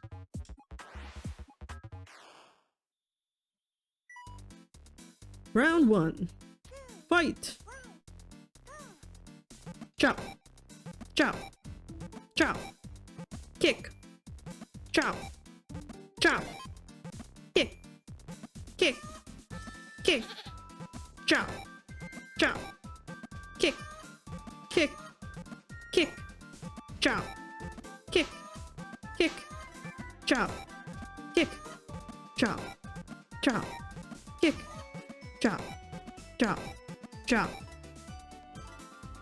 Round 1. Fight! Chop! Chop! Chop! Kick! Chop! Chop! Kick! Kick! Kick! Chop! Chop! Kick! Kick! Kick! Chop! Kick! Kick! Chop! Kick! Chop! Chop! Kick! Chop! Chop! Chop!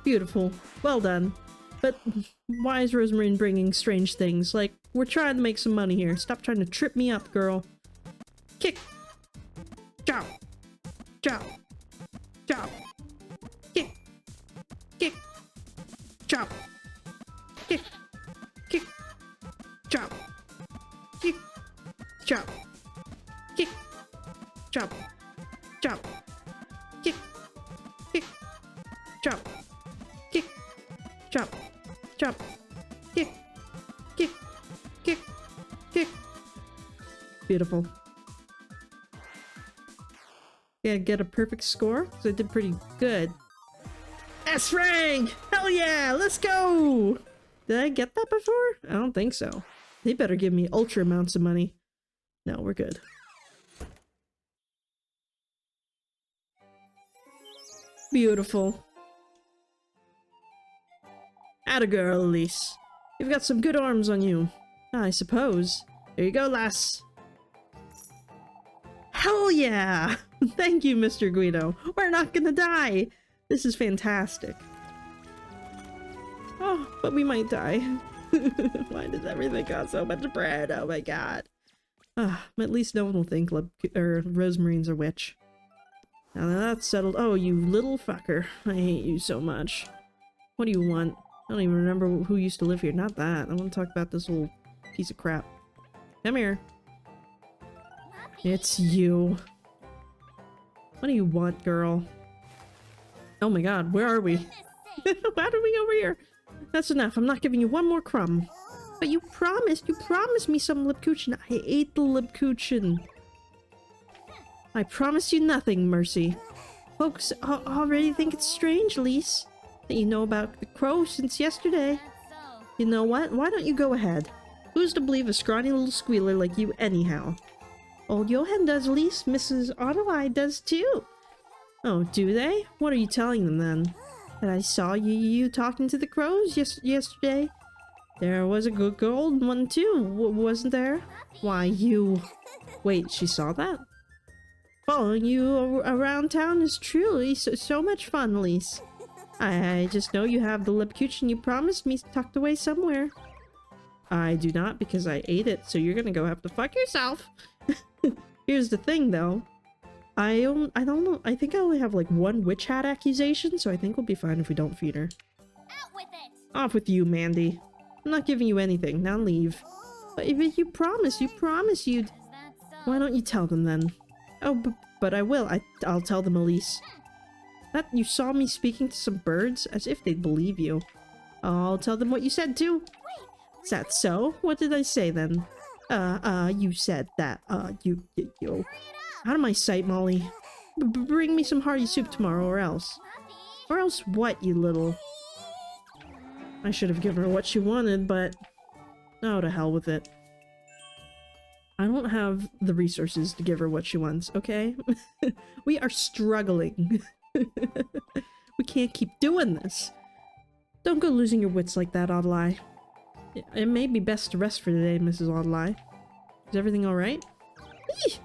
Beautiful. Well done. But why is Rosemary bringing strange things? Like, we're trying to make some money here. Stop trying to trip me up, girl. Kick! Chop! Chop! Chop! Kick! Kick! Chop! Kick! Kick! Chop! Kick! Chop! Kick! Chop! Chop! Kick! Kick! Chop! Kick! Chop! Chop! Kick! Kick! Kick! Kick! Beautiful. Yeah, get a perfect score? Because I did pretty good. S rank! Hell yeah! Let's go! Did I get that before? I don't think so. They better give me ultra amounts of money. No, we're good. Beautiful. Atta girl, Elise. You've got some good arms on you. I suppose. There you go, lass. Hell yeah! Thank you, Mr. Guido. We're not gonna die! This is fantastic. Oh, but we might die. Why does everything cost so much bread? Oh my god. At least no one will think Rosemary's a witch. Now that that's settled. Oh, you little fucker. I hate you so much. What do you want? I don't even remember who used to live here. Not that. I want to talk about this little piece of crap. Come here. It's you. What do you want, girl? Oh my god, where are we? How did we go over here? That's enough. I'm not giving you one more crumb. But you promised me some Libkuchen. I ate the Libkuchen. I promised you nothing, Mercy. Folks already think it's strange, Elise, that you know about the crow since yesterday. You know what? Why don't you go ahead? Who's to believe a scrawny little squealer like you anyhow? Old Johan does, Elise. Mrs. Ottolie does too. Oh, do they? What are you telling them then? That I saw you talking to the crows yesterday? There was a good gold one too, wasn't there? Why, you... Wait, she saw that? Following you around town is truly so much fun, Elise. I just know you have the lip cooch you promised me tucked away somewhere. I do not, because I ate it, so you're gonna go have to fuck yourself. Here's the thing, though. I don't know. I think I only have like one witch hat accusation, so I think we'll be fine if we don't feed her. Out with it! Off with you, Mandy. I'm not giving you anything. Now leave. But if you promised you'd... Is that so? Why don't you tell them then? Oh, but I will. I'll tell them, Elise. That you saw me speaking to some birds? As if they'd believe you. I'll tell them what you said too. Wait, Is that so? What did I say then? You said that, you. Out of my sight, Molly. Bring me some hearty soup tomorrow, or else. Puppy! Or else what, you little... I should have given her what she wanted, but... Oh, to hell with it. I don't have the resources to give her what she wants, okay? We are struggling. We can't keep doing this. Don't go losing your wits like that, Oddlie. It may be best to rest for today, Mrs. Oddlie. Is everything alright? Eeh!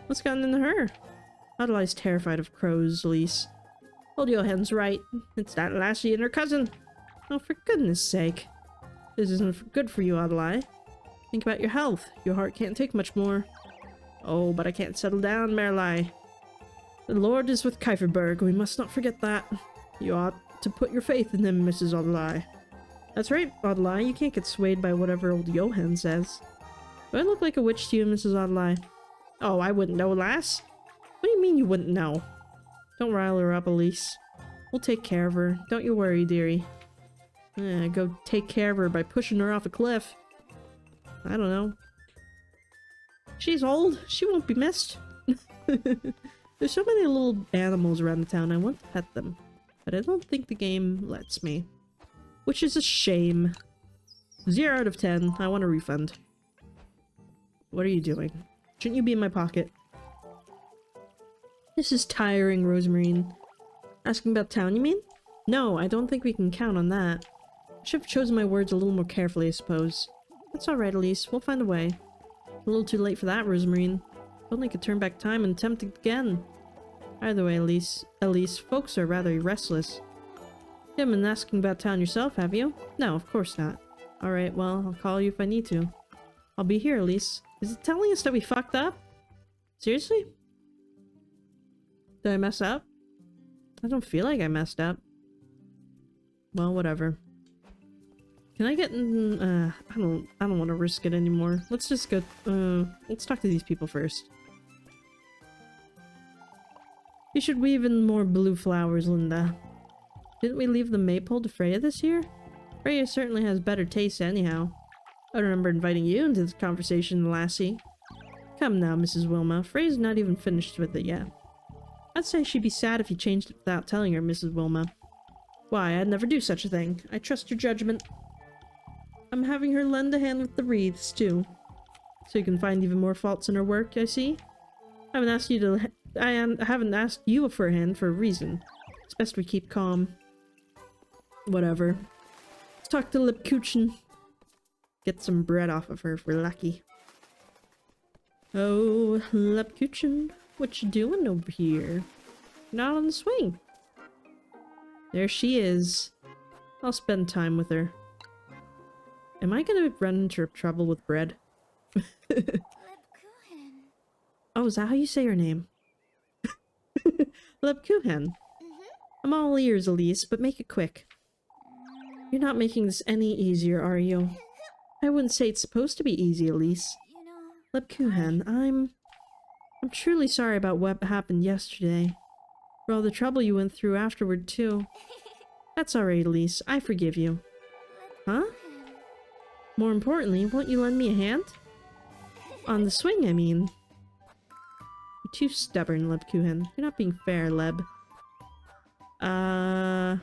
What's gotten into her? Oddlie's terrified of crows, Elise. Old Johan's right. It's that lassie and her cousin. Oh, for goodness sake. This isn't good for you, Oddlie. Think about your health. Your heart can't take much more. Oh, but I can't settle down, Merli. The Lord is with Kieferberg. We must not forget that. You ought to put your faith in him, Mrs. Oddlie. That's right, Oddlie. You can't get swayed by whatever old Johan says. Do I look like a witch to you, Mrs. Oddlie? Oh, I wouldn't know, lass. What do you mean you wouldn't know? Don't rile her up, Elise. We'll take care of her. Don't you worry, dearie. Go take care of her by pushing her off a cliff. I don't know. She's old. She won't be missed. There's so many little animals around the town. I want to pet them. But I don't think the game lets me. Which is a shame. 0 out of 10. I want a refund. What are you doing? Shouldn't you be in my pocket? This is tiring, Rosemarine. Asking about town, you mean? No, I don't think we can count on that. I should have chosen my words a little more carefully, I suppose. That's alright, Elise. We'll find a way. A little too late for that, Rosemarine. Only could turn back time and attempt again. Either way, Elise, folks are rather restless. You haven't been asking about town yourself, have you? No, of course not. Alright, well, I'll call you if I need to. I'll be here, Elise. Is it telling us that we fucked up? Seriously? Did I mess up? I don't feel like I messed up. Well, whatever. Can I get in, I don't want to risk it anymore. Let's just go, let's talk to these people first. You should weave in more blue flowers, Linda. Didn't we leave the maypole to Freya this year? Freya certainly has better taste anyhow. I remember inviting you into this conversation, lassie. Come now, Mrs. Wilma. Freya's not even finished with it yet. I'd say she'd be sad if you changed it without telling her, Mrs. Wilma. Why, I'd never do such a thing. I trust your judgment. I'm having her lend a hand with the wreaths, too. So you can find even more faults in her work, I see? I haven't asked you for a hand for a reason. It's best we keep calm. Whatever. Let's talk to Lipkuchen. Get some bread off of her if we're lucky. Oh, Lipkuchen, what you doing over here? Not on the swing. There she is. I'll spend time with her. Am I gonna run into trouble with bread? Lebkuchen. Oh, is that how you say her name? Lebkuchen. I'm all ears, Elise, but make it quick. You're not making this any easier, are you? I wouldn't say it's supposed to be easy, Elise. You know... Lebkuchen, I'm truly sorry about what happened yesterday. For all the trouble you went through afterward, too. That's alright, Elise. I forgive you. Huh? More importantly, won't you lend me a hand? On the swing, I mean. You're too stubborn, Lebkuchen. You're not being fair, Leb. I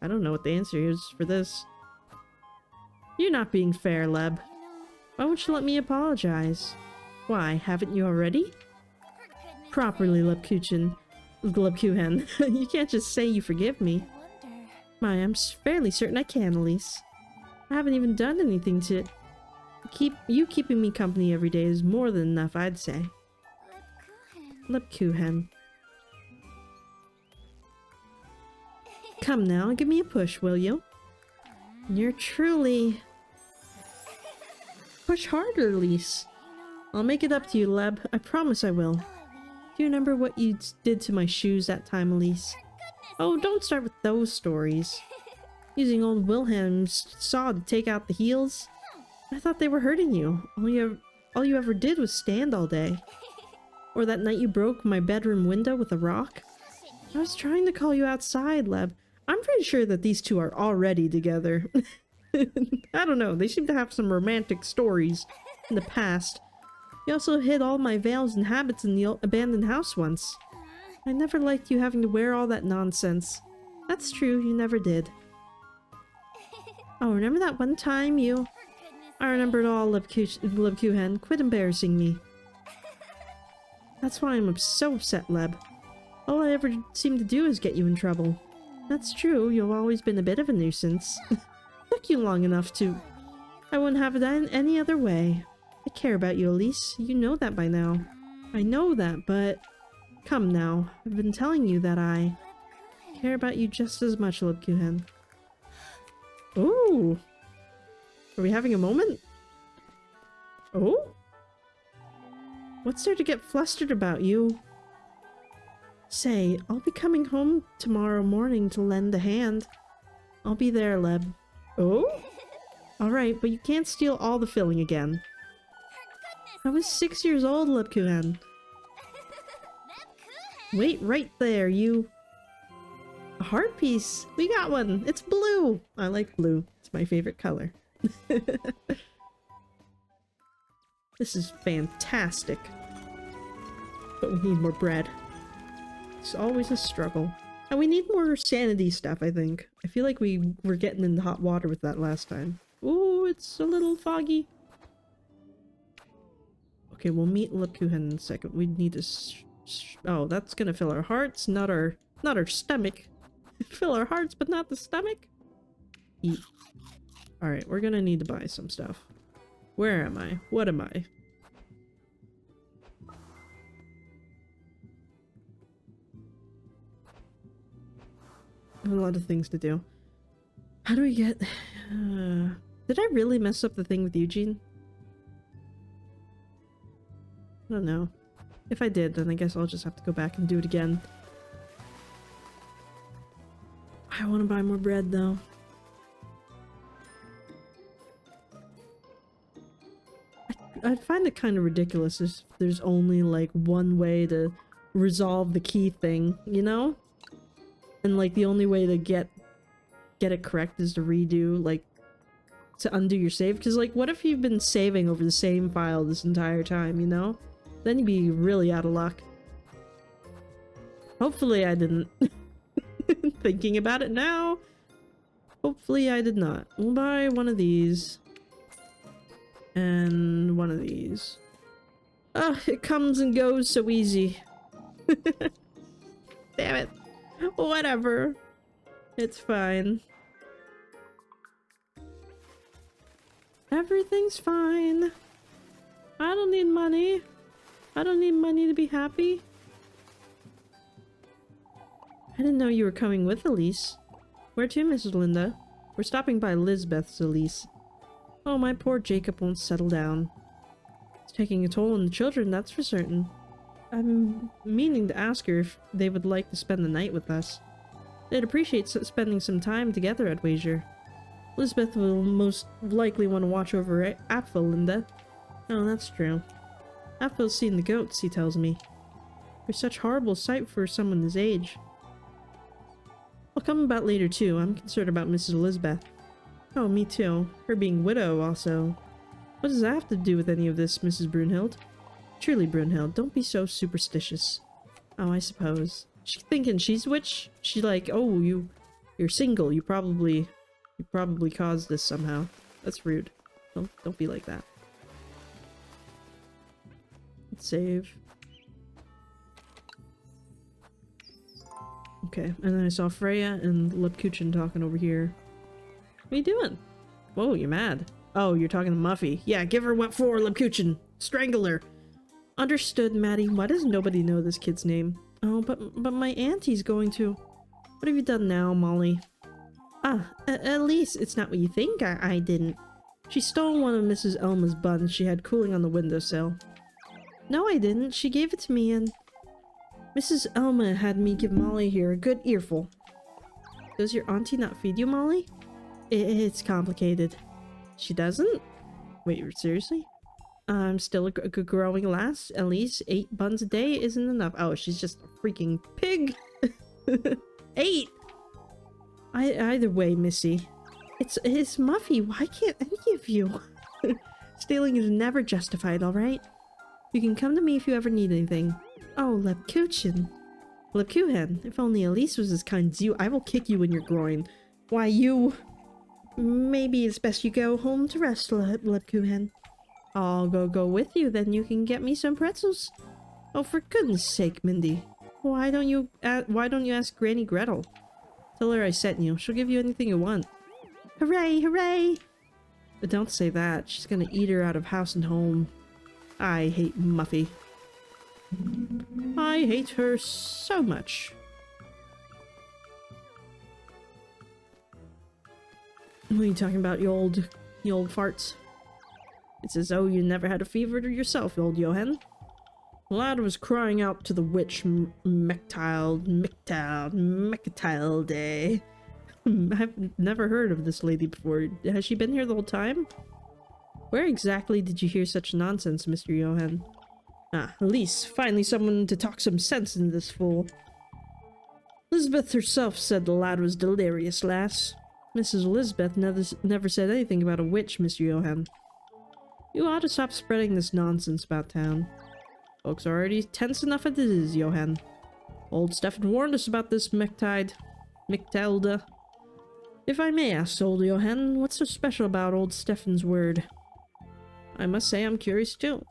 don't know what the answer is for this. You're not being fair, Leb. Why won't you let me apologize? Why, haven't you already? For goodness Properly, Lebkuchen. Lebkuchen. You can't just say you forgive me. I wonder. My, I'm fairly certain I can, Elise. I haven't even done anything to... keeping me company every day is more than enough, I'd say. Lebkuchen. Come now, give me a push, will you? You're truly... Push harder, Elise. I'll make it up to you, Leb. I promise I will. Do you remember what you did to my shoes that time, Elise? Oh, don't start with those stories. Using old Wilhelm's saw to take out the heels? I thought they were hurting you. All you ever did was stand all day. Or that night you broke my bedroom window with a rock? I was trying to call you outside, Leb. I'm pretty sure that these two are already together. I don't know, they seem to have some romantic stories in the past. You also hid all my veils and habits in the abandoned house once. I never liked you having to wear all that nonsense. That's true, you never did. Oh, remember that one time you... I remember it all, Lebkuchen. Quit embarrassing me. That's why I'm so upset, Leb. All I ever seem to do is get you in trouble. That's true, you've always been a bit of a nuisance. Took you long enough to... I wouldn't have it any other way. I care about you, Elise. You know that by now. I know that, but... Come now. I've been telling you that I... care about you just as much, Lebkuchen. Ooh! Are we having a moment? Oh? What's there to get flustered about, you? Say, I'll be coming home tomorrow morning to lend a hand. I'll be there, Leb. Oh? Alright, but you can't steal all the filling again. I was 6 years old, Lebkuchen. Wait right there, you... A heart piece! We got one! It's blue! I like blue. It's my favorite color. This is fantastic. But we need more bread. It's always a struggle. And we need more sanity stuff, I think. I feel like we were getting into hot water with that last time. Ooh, it's a little foggy. Okay, we'll meet Lebkuchen in a second. We need to... oh, that's gonna fill our hearts, not our stomach. Fill our hearts, but not the stomach. Eat. Alright, we're gonna need to buy some stuff. Where am I? What am I? I have a lot of things to do. How do we get... did I really mess up the thing with Eugene? I don't know. If I did, then I guess I'll just have to go back and do it again. I want to buy more bread, though. I'd find it kind of ridiculous if there's only, like, one way to resolve the key thing, you know? And, like, the only way to get it correct is to redo, like, to undo your save. Because, like, what if you've been saving over the same file this entire time, you know? Then you'd be really out of luck. Hopefully I didn't. Thinking about it now. Hopefully I did not. We'll buy one of these. And one of these. Ah, it comes and goes so easy. Damn it. Whatever. It's fine. Everything's fine. I don't need money. I don't need money to be happy. I didn't know you were coming with Elise. Where to, Mrs. Linda? We're stopping by Lisbeth's, Elise. Oh, my poor Jacob won't settle down. It's taking a toll on the children, that's for certain. I'm meaning to ask her if they would like to spend the night with us. They'd appreciate spending some time together, I'd wager. Lisbeth will most likely want to watch over Apfel, Linda. Oh, that's true. Apfel's seen the goats, he tells me. They're such a horrible sight for someone his age. I'll come about later too. I'm concerned about Mrs. Elizabeth. Oh, me too. Her being widow also. What does that have to do with any of this, Mrs. Brunhild? Truly, Brunhild, don't be so superstitious. Oh, I suppose. She's thinking she's a witch? She's like, oh, you're single. You probably caused this somehow. That's rude. Don't be like that. Let's save. Okay, and then I saw Freya and Lepkuchen talking over here. What are you doing? Whoa, you're mad. Oh, you're talking to Muffy. Yeah, give her what for, Lepkuchen. Strangle her. Understood, Maddie. Why does nobody know this kid's name? Oh, but my auntie's going to. What have you done now, Molly? Ah, Elise, it's not what you think. I didn't. She stole one of Mrs. Elma's buns she had cooling on the windowsill. No, I didn't. She gave it to me and... Mrs. Elma had me give Molly here a good earful. Does your auntie not feed you, Molly? It's complicated. She doesn't? Wait, seriously? I'm still a growing lass. Elise, 8 buns a day isn't enough. Oh, she's just a freaking pig. 8! Either way, Missy. It's Muffy. Why can't any of you? Stealing is never justified, alright? You can come to me if you ever need anything. Oh, Lepkuchen. Lepkuchen, if only Elise was as kind as you, I will kick you in your groin. Why, you... Maybe it's best you go home to rest, Lepkuchen. I'll go with you, then you can get me some pretzels. Oh, for goodness sake, Mindy. Why don't you ask Granny Gretel? Tell her I sent you. She'll give you anything you want. Hooray, hooray! But don't say that. She's gonna eat her out of house and home. I hate Muffy. I hate her so much. What are you talking about, you old farts? It's as though you never had a fever to yourself, old Johan. The lad was crying out to the witch Mechtilde Day. I've never heard of this lady before. Has she been here the whole time? Where exactly did you hear such nonsense, Mr. Johan? Ah, Elise, finally someone to talk some sense into this fool. Elizabeth herself said the lad was delirious, lass. Mrs. Elizabeth never said anything about a witch, Mr. Johan. You ought to stop spreading this nonsense about town. Folks are already tense enough as it is, Johan. Old Stefan warned us about this Mechtilde. If I may ask, old Johan, what's so special about old Stefan's word? I must say I'm curious too.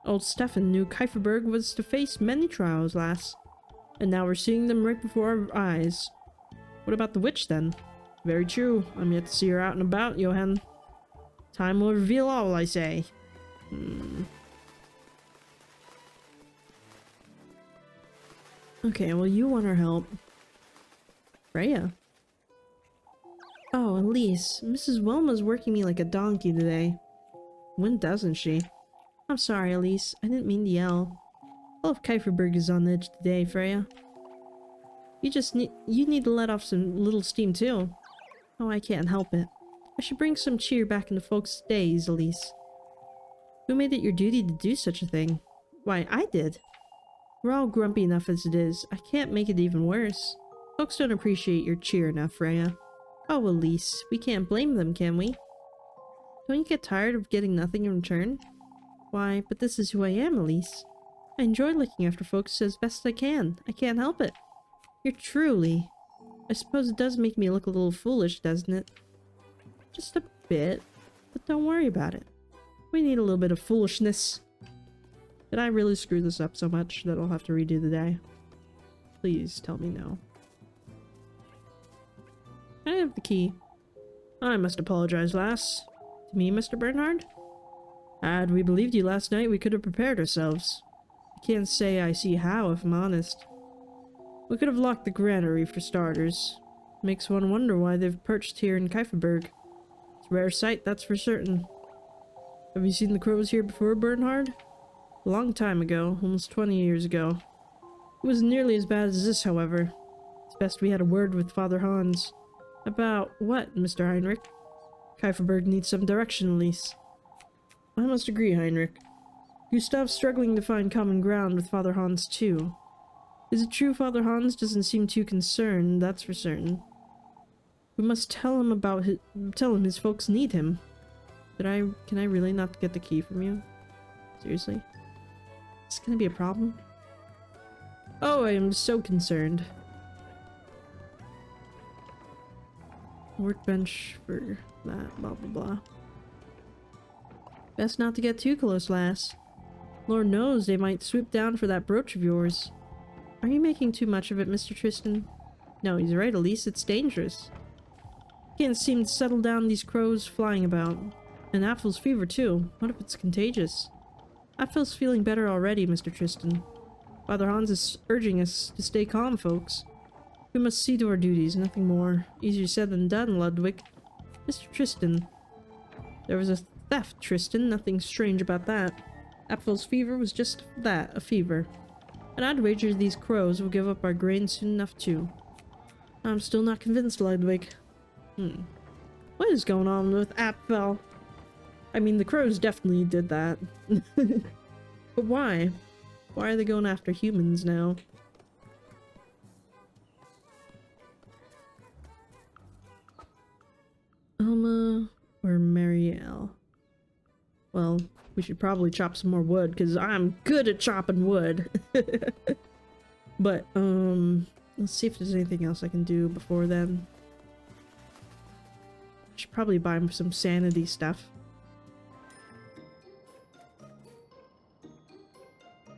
Old Stefan knew Kieferberg was to face many trials, lass. And now we're seeing them right before our eyes. What about the witch, then? Very true. I'm yet to see her out and about, Johan. Time will reveal all, I say. Okay, well, you want our help. Freya. Oh, Elise. Mrs. Wilma's working me like a donkey today. When doesn't she? I'm sorry, Elise. I didn't mean to yell. All of Kieferberg is on edge today, Freya. You need to let off some little steam too. Oh, I can't help it. I should bring some cheer back into folks' days, Elise. Who made it your duty to do such a thing? Why, I did. We're all grumpy enough as it is. I can't make it even worse. Folks don't appreciate your cheer enough, Freya. Oh, Elise, we can't blame them, can we? Don't you get tired of getting nothing in return? Why, but this is who I am, Elise. I enjoy looking after folks as best I can. I can't help it. You're truly... I suppose it does make me look a little foolish, doesn't it? Just a bit, but don't worry about it. We need a little bit of foolishness. Did I really screw this up so much that I'll have to redo the day? Please tell me no. I have the key. I must apologize, lass. To me, Mr. Bernhard? Had we believed you last night, we could have prepared ourselves. I can't say I see how, if I'm honest. We could have locked the granary for starters. Makes one wonder why they've perched here in Kieferberg. It's a rare sight, that's for certain. Have you seen the crows here before, Bernhard? A long time ago, almost 20 years ago. It wasn't nearly as bad as this, however. It's best we had a word with Father Hans. About what, Mr. Heinrich? Kieferberg needs some direction, Elise. I must agree, Heinrich. Gustav's struggling to find common ground with Father Hans, too. Is it true Father Hans doesn't seem too concerned, that's for certain. We must tell him his folks need him. Can I really not get the key from you? Seriously? Is this gonna be a problem? Oh, I am so concerned. Workbench for that, blah blah blah. Best not to get too close, lass. Lord knows they might swoop down for that brooch of yours. Are you making too much of it, Mr. Tristan? No, he's right, Elise. It's dangerous. Can't seem to settle down these crows flying about. And Apfel's fever, too. What if it's contagious? Apfel's feeling better already, Mr. Tristan. Father Hans is urging us to stay calm, folks. We must see to our duties, nothing more. Easier said than done, Ludwig. Mr. Tristan. There was a theft, Tristan. Nothing strange about that. Apfel's fever was just that, a fever. And I'd wager these crows will give up our grain soon enough, too. I'm still not convinced, Ludwig. What is going on with Apfel? I mean, the crows definitely did that. But why? Why are they going after humans now? Alma or Marielle? Well, we should probably chop some more wood, because I'm good at chopping wood. But, let's see if there's anything else I can do before then. Should probably buy some sanity stuff.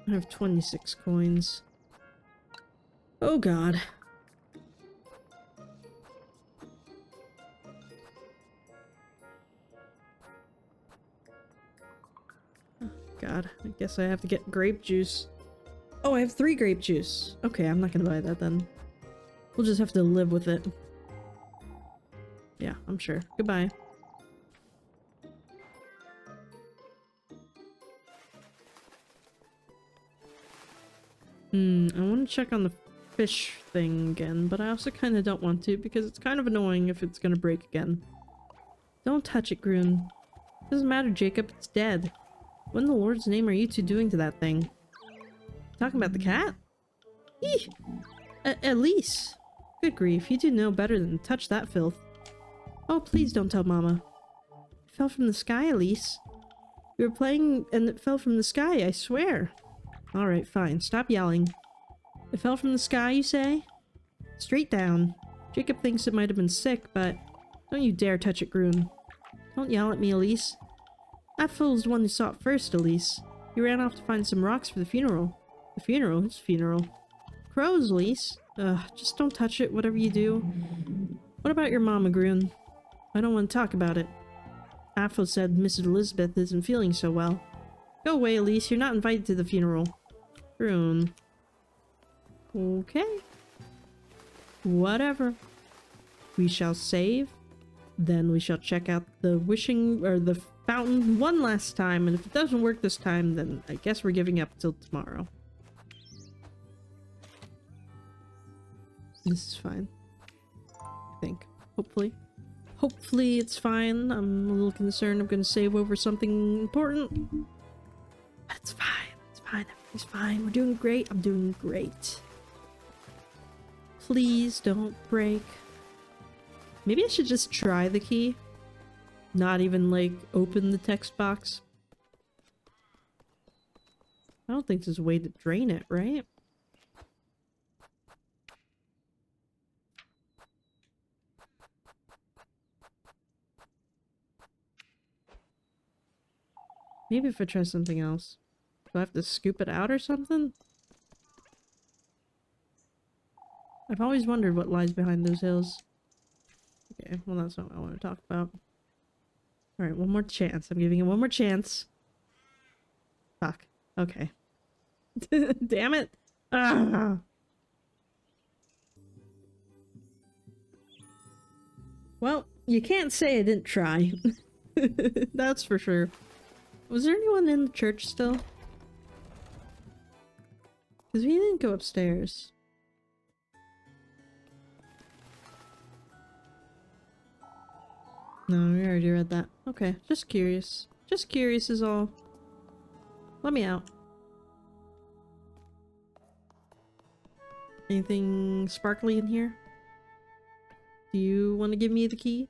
I have 26 coins. Oh god. Oh god, I guess I have to get grape juice. Oh, I have 3 grape juice. Okay, I'm not gonna buy that then. We'll just have to live with it. Yeah, I'm sure. Goodbye. I want to check on the fish thing again, but I also kind of don't want to because it's kind of annoying if it's gonna break again. Don't touch it, Groon. Doesn't matter, Jacob. It's dead. What in the Lord's name are you two doing to that thing? Talking about the cat? Eeh! Elise! Good grief, you do know better than to touch that filth. Oh, please don't tell Mama. It fell from the sky, Elise. We were playing and it fell from the sky, I swear. Alright, fine. Stop yelling. It fell from the sky, you say? Straight down. Jacob thinks it might have been sick, but don't you dare touch it, Groon. Don't yell at me, Elise. That fool's the one who saw it first, Elise. He ran off to find some rocks for the funeral. The funeral? Whose funeral? Crows, Elise. Ugh, just don't touch it, whatever you do. What about your mama, Groon? I don't want to talk about it. Apfel said Mrs. Elizabeth isn't feeling so well. Go away, Elise. You're not invited to the funeral. Groon. Okay. Whatever. We shall save. Then we shall check out the wishing or the fountain one last time, and if it doesn't work this time, then I guess we're giving up till tomorrow. This is fine. I think. Hopefully. Hopefully it's fine. I'm a little concerned I'm gonna save over something important. But it's fine. It's fine. Everything's fine. We're doing great. I'm doing great. Please don't break. Maybe I should just try the key. Not even, like, open the text box. I don't think there's a way to drain it, right? Maybe if I try something else. Do I have to scoop it out or something? I've always wondered what lies behind those hills. Okay, well that's not what I want to talk about. Alright, one more chance. I'm giving it one more chance. Fuck. Okay. Damn it! Ah! Well, you can't say I didn't try. That's for sure. Was there anyone in the church still? Because we didn't go upstairs. No, we already read that. Okay, just curious. Just curious is all. Let me out. Anything sparkly in here? Do you want to give me the key?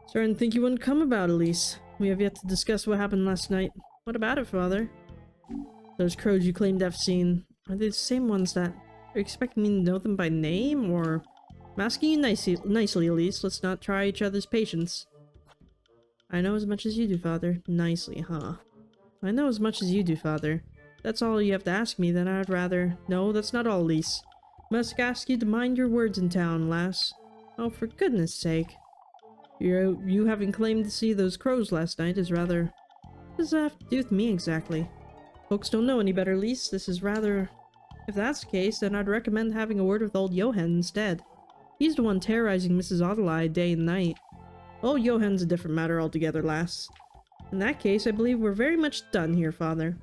Starting to think you wouldn't come about, Elise. We have yet to discuss what happened last night. What about it, Father? Those crows you claimed to have seen, are they the same ones that... Are you expecting me to know them by name, or... I'm asking you nicely, Elise. Let's not try each other's patience. I know as much as you do, Father. Nicely, huh? I know as much as you do, Father. That's all you have to ask me, then I'd rather... No, that's not all, Elise. Must ask you to mind your words in town, lass. Oh, for goodness sake. You having claimed to see those crows last night is rather... What does that have to do with me, exactly? Folks don't know any better, Elise. This is rather... If that's the case, then I'd recommend having a word with old Johan instead. He's the one terrorizing Mrs. Adelie day and night. Old Johan's a different matter altogether, lass. In that case, I believe we're very much done here, Father.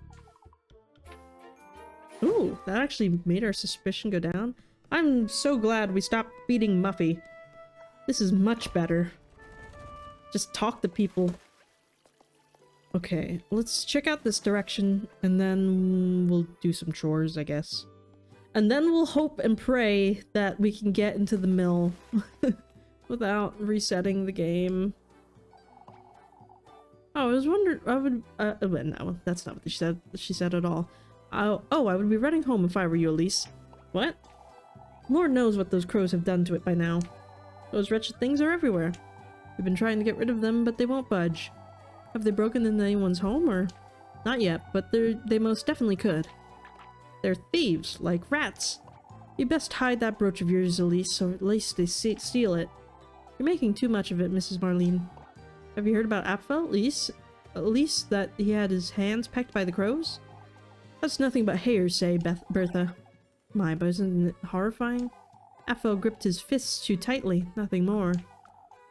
Ooh, that actually made our suspicion go down. I'm so glad we stopped beating Muffy. This is much better. Just talk to people. Okay, let's check out this direction, and then we'll do some chores, I guess. And then we'll hope and pray that we can get into the mill without resetting the game. Oh, I was wondering, no, that's not what she said at all. Oh, I would be running home if I were you, Elise. What? Lord knows what those crows have done to it by now. Those wretched things are everywhere. We've been trying to get rid of them, but they won't budge. Have they broken into anyone's home, or? Not yet, but they most definitely could. They're thieves, like rats. You best hide that brooch of yours, Elise, so at least they steal it. You're making too much of it, Mrs. Marlene. Have you heard about Apfel, Elise, that he had his hands pecked by the crows? That's nothing but hearsay, Bertha. My, but isn't it horrifying? Apfel gripped his fists too tightly, nothing more.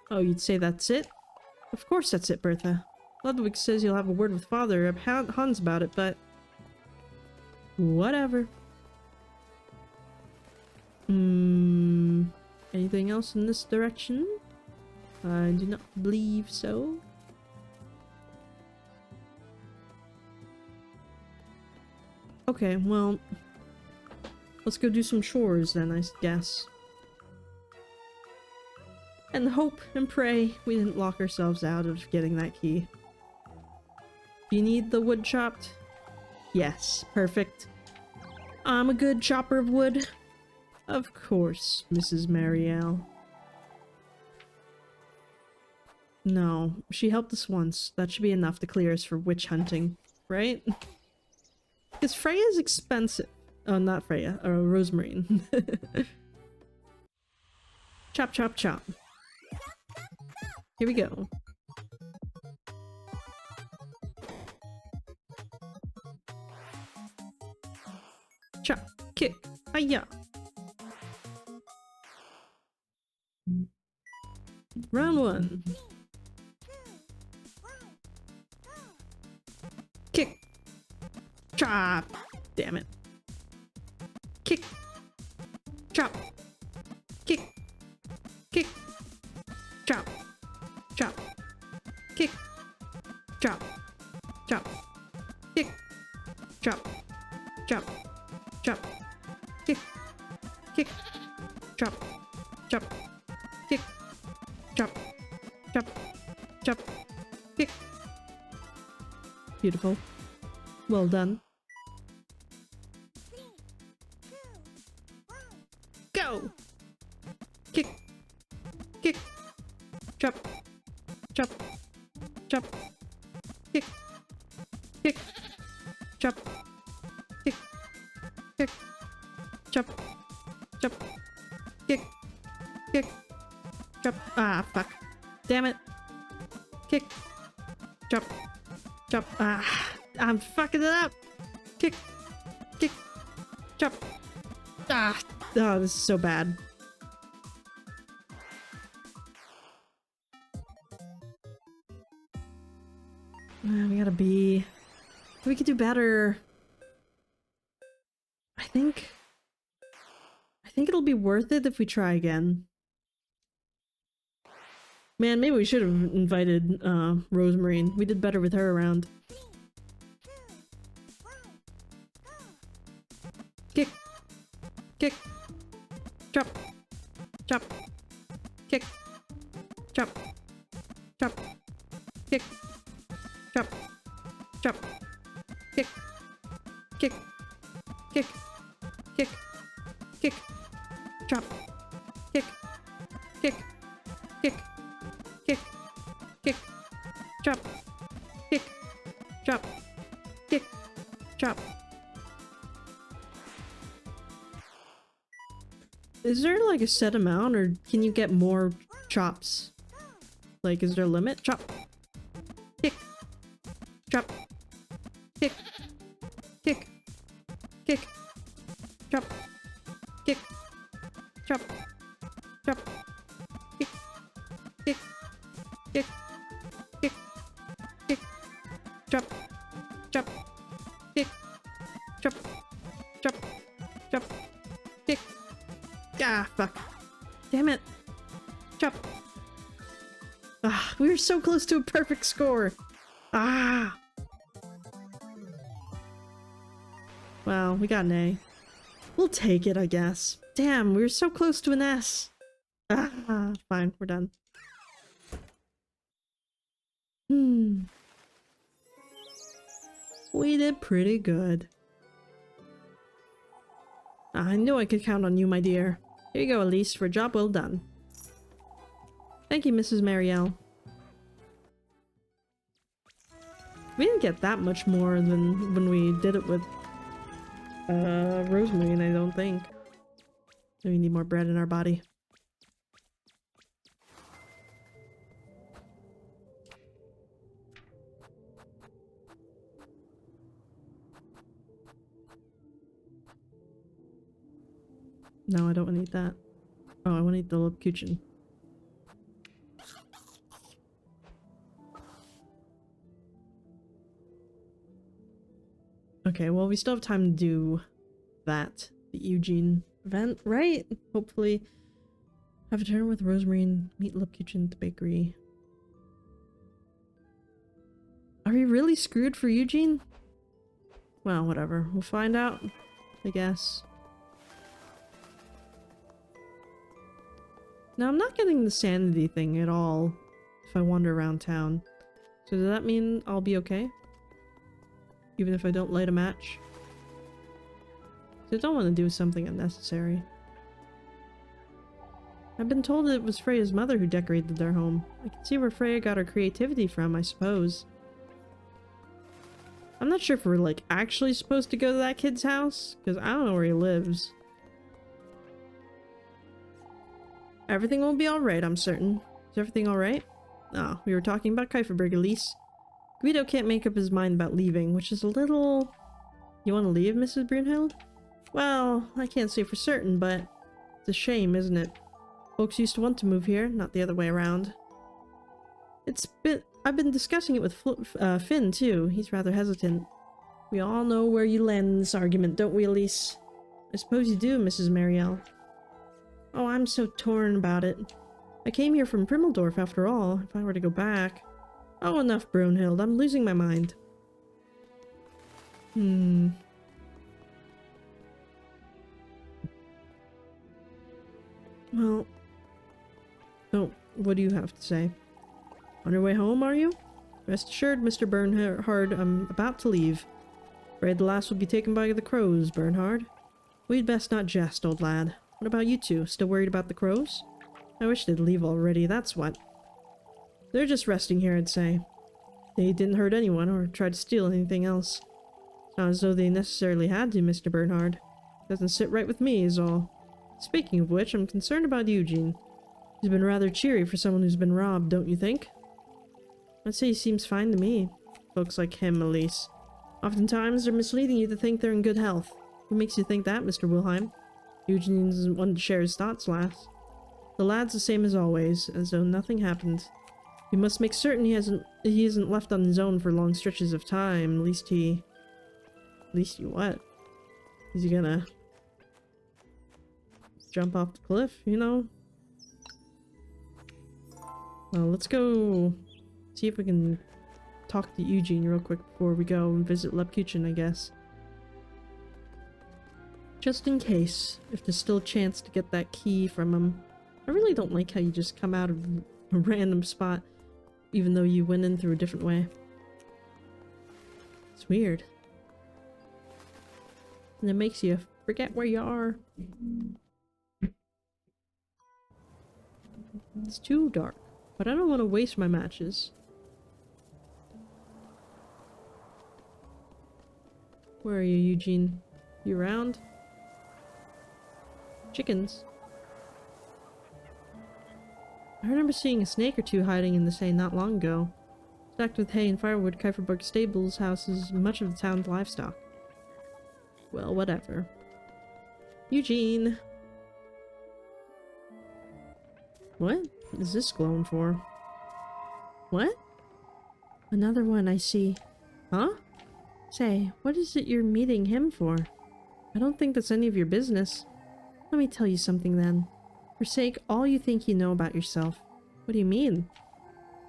Oh, you'd say that's it? Of course that's it, Bertha. Ludwig says you'll have a word with Father Hans about it, but... Whatever. Anything else in this direction? I do not believe so. Okay, well... Let's go do some chores then, I guess. And hope and pray we didn't lock ourselves out of getting that key. Do you need the wood chopped? Yes, perfect. I'm a good chopper of wood. Of course, Mrs. Marielle. No, she helped us once. That should be enough to clear us for witch hunting, right? Because Freya's expensive. Oh, not Freya. Rosemarine. Chop, chop, chop. Here we go. Chop, kick, hiya. Round one. Kick. Chop. Damn it. Kick. Chop. Kick. Kick. Chop. Chop. Kick. Chop. Chop. Kick. Chop. Chop. Chop. Kick. Kick. Chop. Chop. Kick. Chop. Chop. Chop. Kick. Beautiful. Well done. Go! Kick. Kick. Chop. Chop. Chop. Kick. Kick. Chop. Kick. Kick. Chop. Chop. Kick. Kick. Chop. Ah, fuck. Damn it. Kick. Chop. Chop. Ah, I'm fucking it up. Kick. Kick. Chop. Ah. Oh, this is so bad. We gotta be... We could do better. I think it'll be worth it if we try again. Man, maybe we should have invited Rosemarine. We did better with her around. Kick. Kick. Chop. Chop. Kick. Chop. Chop. Kick. Chop. Chop. Kick. Kick. Kick. Kick. Kick. Chop. Kick. Is there like a set amount, or can you get more chops? Like, is there a limit? Chop. Kick. Chop. Kick. Kick. Kick. Chop. Kick. Chop. Chop. Kick. Kick. Kick. Kick. Kick. Chop. Chop. Kick. Chop. Chop. Chop. Kick. Ah, fuck. Damn it. Chop. Ah, we were so close to a perfect score. Ah. Well, we got an A. We'll take it, I guess. Damn, we were so close to an S. Ah, fine, we're done. We did pretty good. I knew I could count on you, my dear. Here you go, Elise, for a job well done. Thank you, Mrs. Marielle. We didn't get that much more than when we did it with Rosemary, I don't think. We need more bread in our body. No, I don't want to eat that. Oh, I want to eat the Lipkuchen. Okay, well, we still have time to do that. The Eugene event, right? Hopefully. Have a dinner with Rosemary and meet Lipkuchen at the bakery. Are we really screwed for Eugene? Well, whatever. We'll find out, I guess. Now, I'm not getting the sanity thing at all if I wander around town. So does that mean I'll be okay? Even if I don't light a match? So I don't want to do something unnecessary. I've been told it was Freya's mother who decorated their home. I can see where Freya got her creativity from, I suppose. I'm not sure if we're like actually supposed to go to that kid's house, because I don't know where he lives. Everything will be alright, I'm certain. Is everything alright? Oh, we were talking about Kieferberg, Elise. Guido can't make up his mind about leaving, which is a little... You want to leave, Mrs. Brunhild? Well, I can't say for certain, but it's a shame, isn't it? Folks used to want to move here, not the other way around. I've been discussing it with Finn, too. He's rather hesitant. We all know where you land in this argument, don't we, Elise? I suppose you do, Mrs. Marielle. Oh, I'm so torn about it. I came here from Primmeldorf, after all. If I were to go back... Oh, enough, Brunhild. I'm losing my mind. Well... Oh, what do you have to say? On your way home, are you? Rest assured, Mr. Bernhard, I'm about to leave. Afraid the last will be taken by the crows, Bernhard. We'd best not jest, old lad. What about you two? Still worried about the crows? I wish they'd leave already, that's what. They're just resting here, I'd say. They didn't hurt anyone or try to steal anything else. It's not as though they necessarily had to, Mr. Bernhard. Doesn't sit right with me, is all. Speaking of which, I'm concerned about Eugene. He's been rather cheery for someone who's been robbed, don't you think? I'd say he seems fine to me. Folks like him, Elise. Oftentimes, they're misleading you to think they're in good health. Who makes you think that, Mr. Wilhelm? Eugene isn't one to share his thoughts, lass. The lad's the same as always, as though nothing happened. We must make certain he isn't left on his own for long stretches of time. At least he what? Is he gonna jump off the cliff, you know? Well, let's go see if we can talk to Eugene real quick before we go and visit Lipkuchen, I guess. Just in case, if there's still a chance to get that key from him. I really don't like how you just come out of a random spot, even though you went in through a different way. It's weird. And it makes you forget where you are. It's too dark, but I don't want to waste my matches. Where are you, Eugene? You around? Chickens. I remember seeing a snake or two hiding in this hay not long ago. Stacked with hay and firewood, Kuiperberg stables houses much of the town's livestock. Well, whatever. Eugene! What is this glowing for? What? Another one, I see. Huh? Say, what is it you're meeting him for? I don't think that's any of your business. Let me tell you something then. Forsake all you think you know about yourself. What do you mean?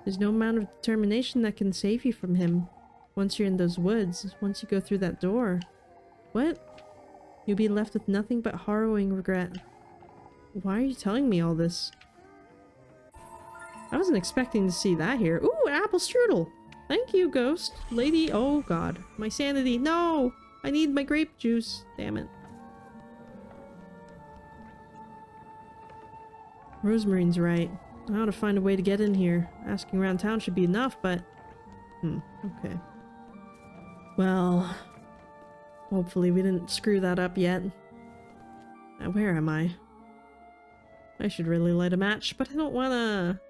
There's no amount of determination that can save you from him. Once you're in those woods, once you go through that door. What? You'll be left with nothing but harrowing regret. Why are you telling me all this? I wasn't expecting to see that here. Ooh, an apple strudel! Thank you, ghost. Lady, oh god. My sanity. No! I need my grape juice. Damn it. Rosemarine's right. I ought to find a way to get in here. Asking around town should be enough, but... okay. Well... hopefully we didn't screw that up yet. Where am I? I should really light a match, but I don't wanna...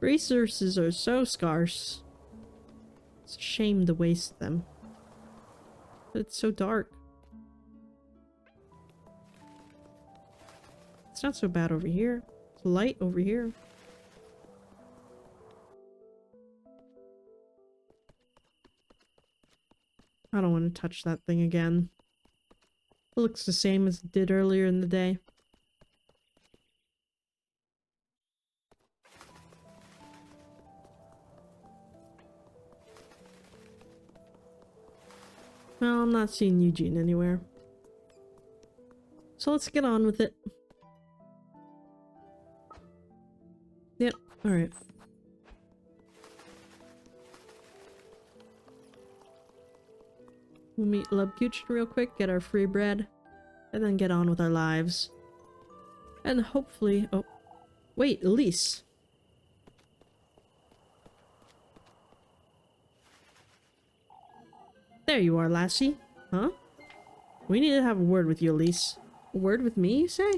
Resources are so scarce. It's a shame to waste them. But it's so dark. It's not so bad over here. It's light over here. I don't want to touch that thing again. It looks the same as it did earlier in the day. Well, I'm not seeing Eugene anywhere. So let's get on with it. Yep, alright. We'll meet Lebkuchen real quick, get our free bread, and then get on with our lives. And hopefully... oh. Wait, Elise! There you are, lassie. Huh? We need to have a word with you, Elise. A word with me, you say?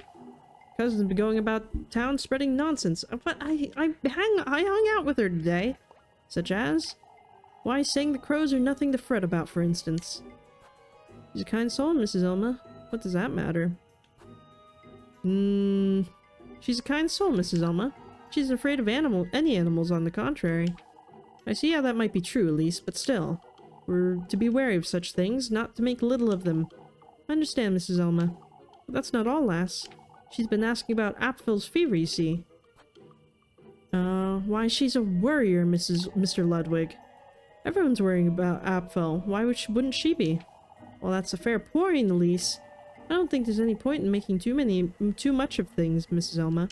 Cousin's been going about town spreading nonsense. But I hung out with her today. Such as? Why, saying the crows are nothing to fret about, for instance. She's a kind soul, Mrs. Elma. What does that matter? She's a kind soul, Mrs. Elma. She's afraid of any animals, on the contrary. I see how that might be true, Elise, but still. We're to be wary of such things, not to make little of them. I understand, Mrs. Elma. But that's not all, lass. She's been asking about Apfel's fever, you see. Why, she's a worrier, Mr. Ludwig. Everyone's worrying about Apfel. Why wouldn't she be? Well, that's a fair point, Elise. I don't think there's any point in making too much of things, Mrs. Elma.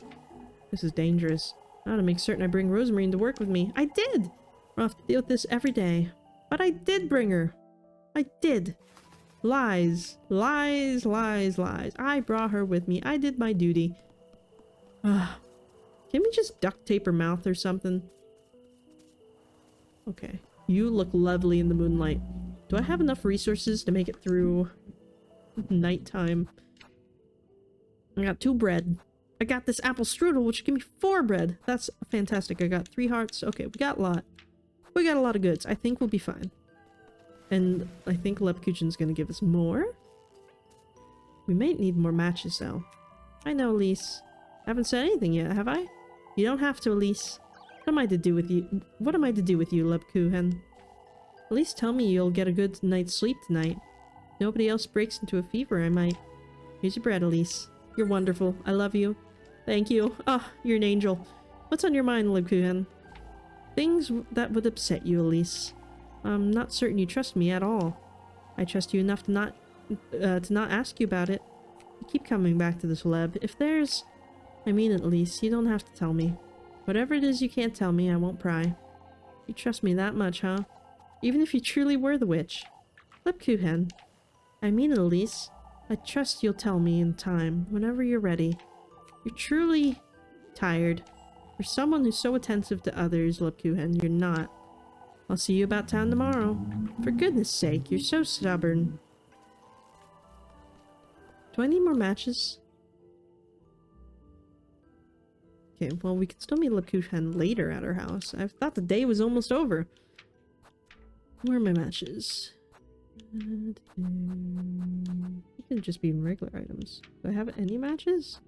This is dangerous. I ought to make certain I bring Rosemary to work with me. I did! I'll have to deal with this every day. But I did bring her. I did. Lies. Lies, lies, lies. I brought her with me. I did my duty. Can we just duct tape her mouth or something? Okay. You look lovely in the moonlight. Do I have enough resources to make it through nighttime? I got 2 bread. I got this apple strudel, which give me 4 bread. That's fantastic. I got 3 hearts. Okay, we got a lot. We got a lot of goods. I think we'll be fine. And I think Lebkuchen's gonna give us more. We might need more matches, though. I know, Elise. I haven't said anything yet, have I? You don't have to, Elise. What am I to do with you? What am I to do with you, Lebkuchen? At least tell me you'll get a good night's sleep tonight. If nobody else breaks into a fever, I might. Here's your bread, Elise. You're wonderful. I love you. Thank you. Ah, you're an angel. What's on your mind, Lebkuchen? Things that would upset you, Elise. I'm not certain you trust me at all. I trust you enough to not ask you about it. You keep coming back to this Leb. If there's... I mean it, Elise. You don't have to tell me. Whatever it is you can't tell me, I won't pry. You trust me that much, huh? Even if you truly were the witch. Lebkuchen. I mean it, Elise. I trust you'll tell me in time, whenever you're ready. You're truly tired. For someone who's so attentive to others, Lebkuchen, you're not. I'll see you about town tomorrow. For goodness sake, you're so stubborn. Do I need more matches? Okay, well, we can still meet Lapuchan later at our house. I thought the day was almost over. Where are my matches? You can just be regular items. Do I have any matches?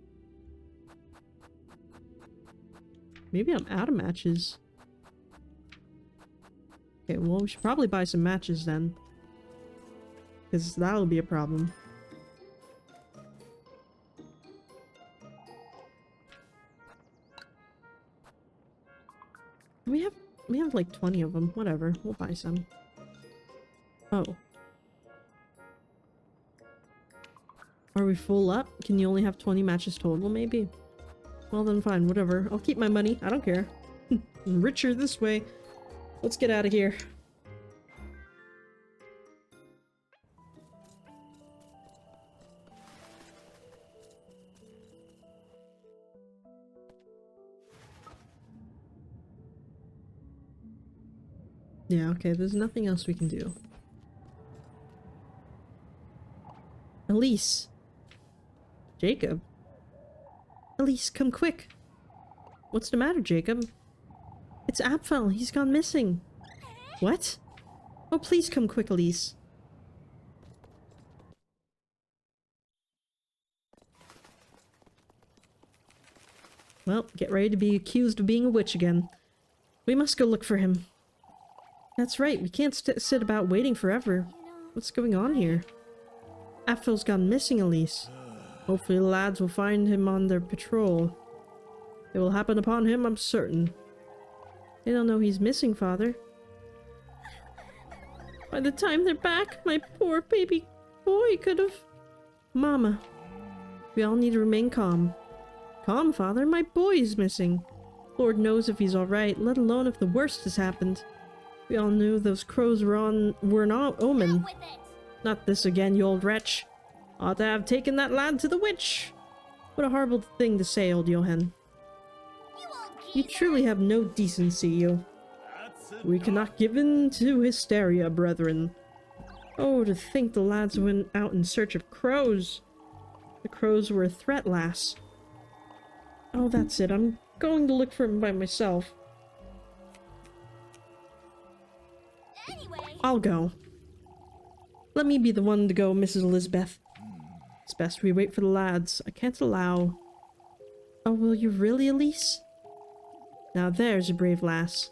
Maybe I'm out of matches. Okay, well, we should probably buy some matches then. Because that'll be a problem. We have like 20 of them. Whatever. We'll buy some. Oh. Are we full up? Can you only have 20 matches total, maybe? Well then fine, whatever. I'll keep my money. I don't care. I'm richer this way. Let's get out of here. Yeah, okay, there's nothing else we can do. Elise! Jacob? Elise, come quick! What's the matter, Jacob? It's Apfel, he's gone missing! What? Oh, please come quick, Elise. Well, get ready to be accused of being a witch again. We must go look for him. That's right, we can't sit about waiting forever. What's going on here? Apfel's gone missing, Elise. Hopefully the lads will find him on their patrol. It will happen upon him, I'm certain. They don't know he's missing, Father. By the time they're back, my poor baby boy could have... Mama. We all need to remain calm. Calm, Father? My boy is missing. Lord knows if he's alright, let alone if the worst has happened. We all knew those crows were an omen. Not this again, you old wretch. Ought to have taken that lad to the witch. What a horrible thing to say, old Johan. You truly have no decency, you. We cannot give in to hysteria, brethren. Oh, to think the lads went out in search of crows. The crows were a threat, lass. Oh, that's it. I'm going to look for him by myself. I'll go. Let me be the one to go, Mrs. Elizabeth. It's best we wait for the lads. I can't allow... Oh, will you really, Elise? Now there's a brave lass.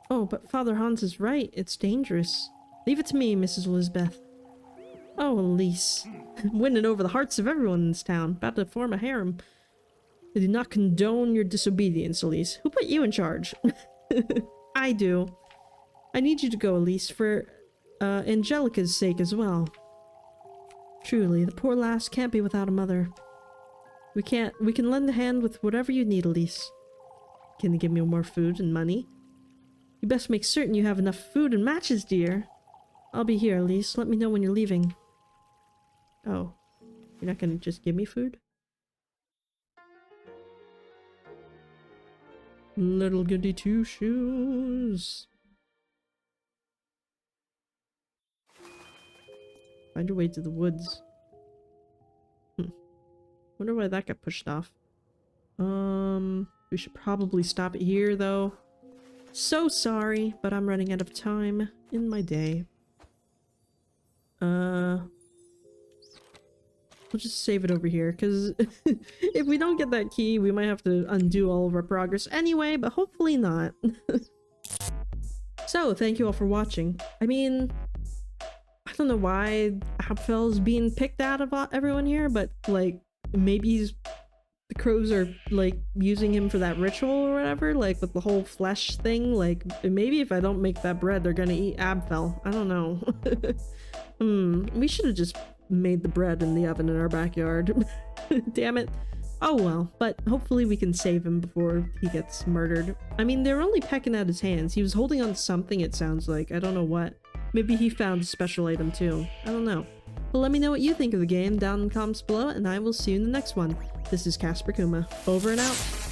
Oh, but Father Hans is right. It's dangerous. Leave it to me, Mrs. Elizabeth. Oh, Elise. Winning over the hearts of everyone in this town. About to form a harem. I do not condone your disobedience, Elise. Who put you in charge? I do. I need you to go, Elise, for Angelica's sake as well. Truly, the poor lass can't be without a mother. We can lend a hand with whatever you need, Elise. Can you give me more food and money? You best make certain you have enough food and matches, dear. I'll be here, Elise. Let me know when you're leaving. Oh. You're not gonna just give me food? Little Goody Two Shoes. Find your way to the woods. Wonder why that got pushed off. We should probably stop it here, though. So sorry, but I'm running out of time in my day. We'll just save it over here, because if we don't get that key, we might have to undo all of our progress anyway, but hopefully not. So, thank you all for watching. I mean... I don't know why Apfel's being picked out of everyone here, but, like, maybe the crows are, like, using him for that ritual or whatever, like, with the whole flesh thing. Like, maybe if I don't make that bread, they're gonna eat Apfel. I don't know. We should have just made the bread in the oven in our backyard. Damn it. Oh well, but hopefully we can save him before he gets murdered. I mean, they're only pecking at his hands. He was holding on to something, it sounds like. I don't know what. Maybe he found a special item too. I don't know. But let me know what you think of the game down in the comments below, and I will see you in the next one. This is Casper Kuma. Over and out.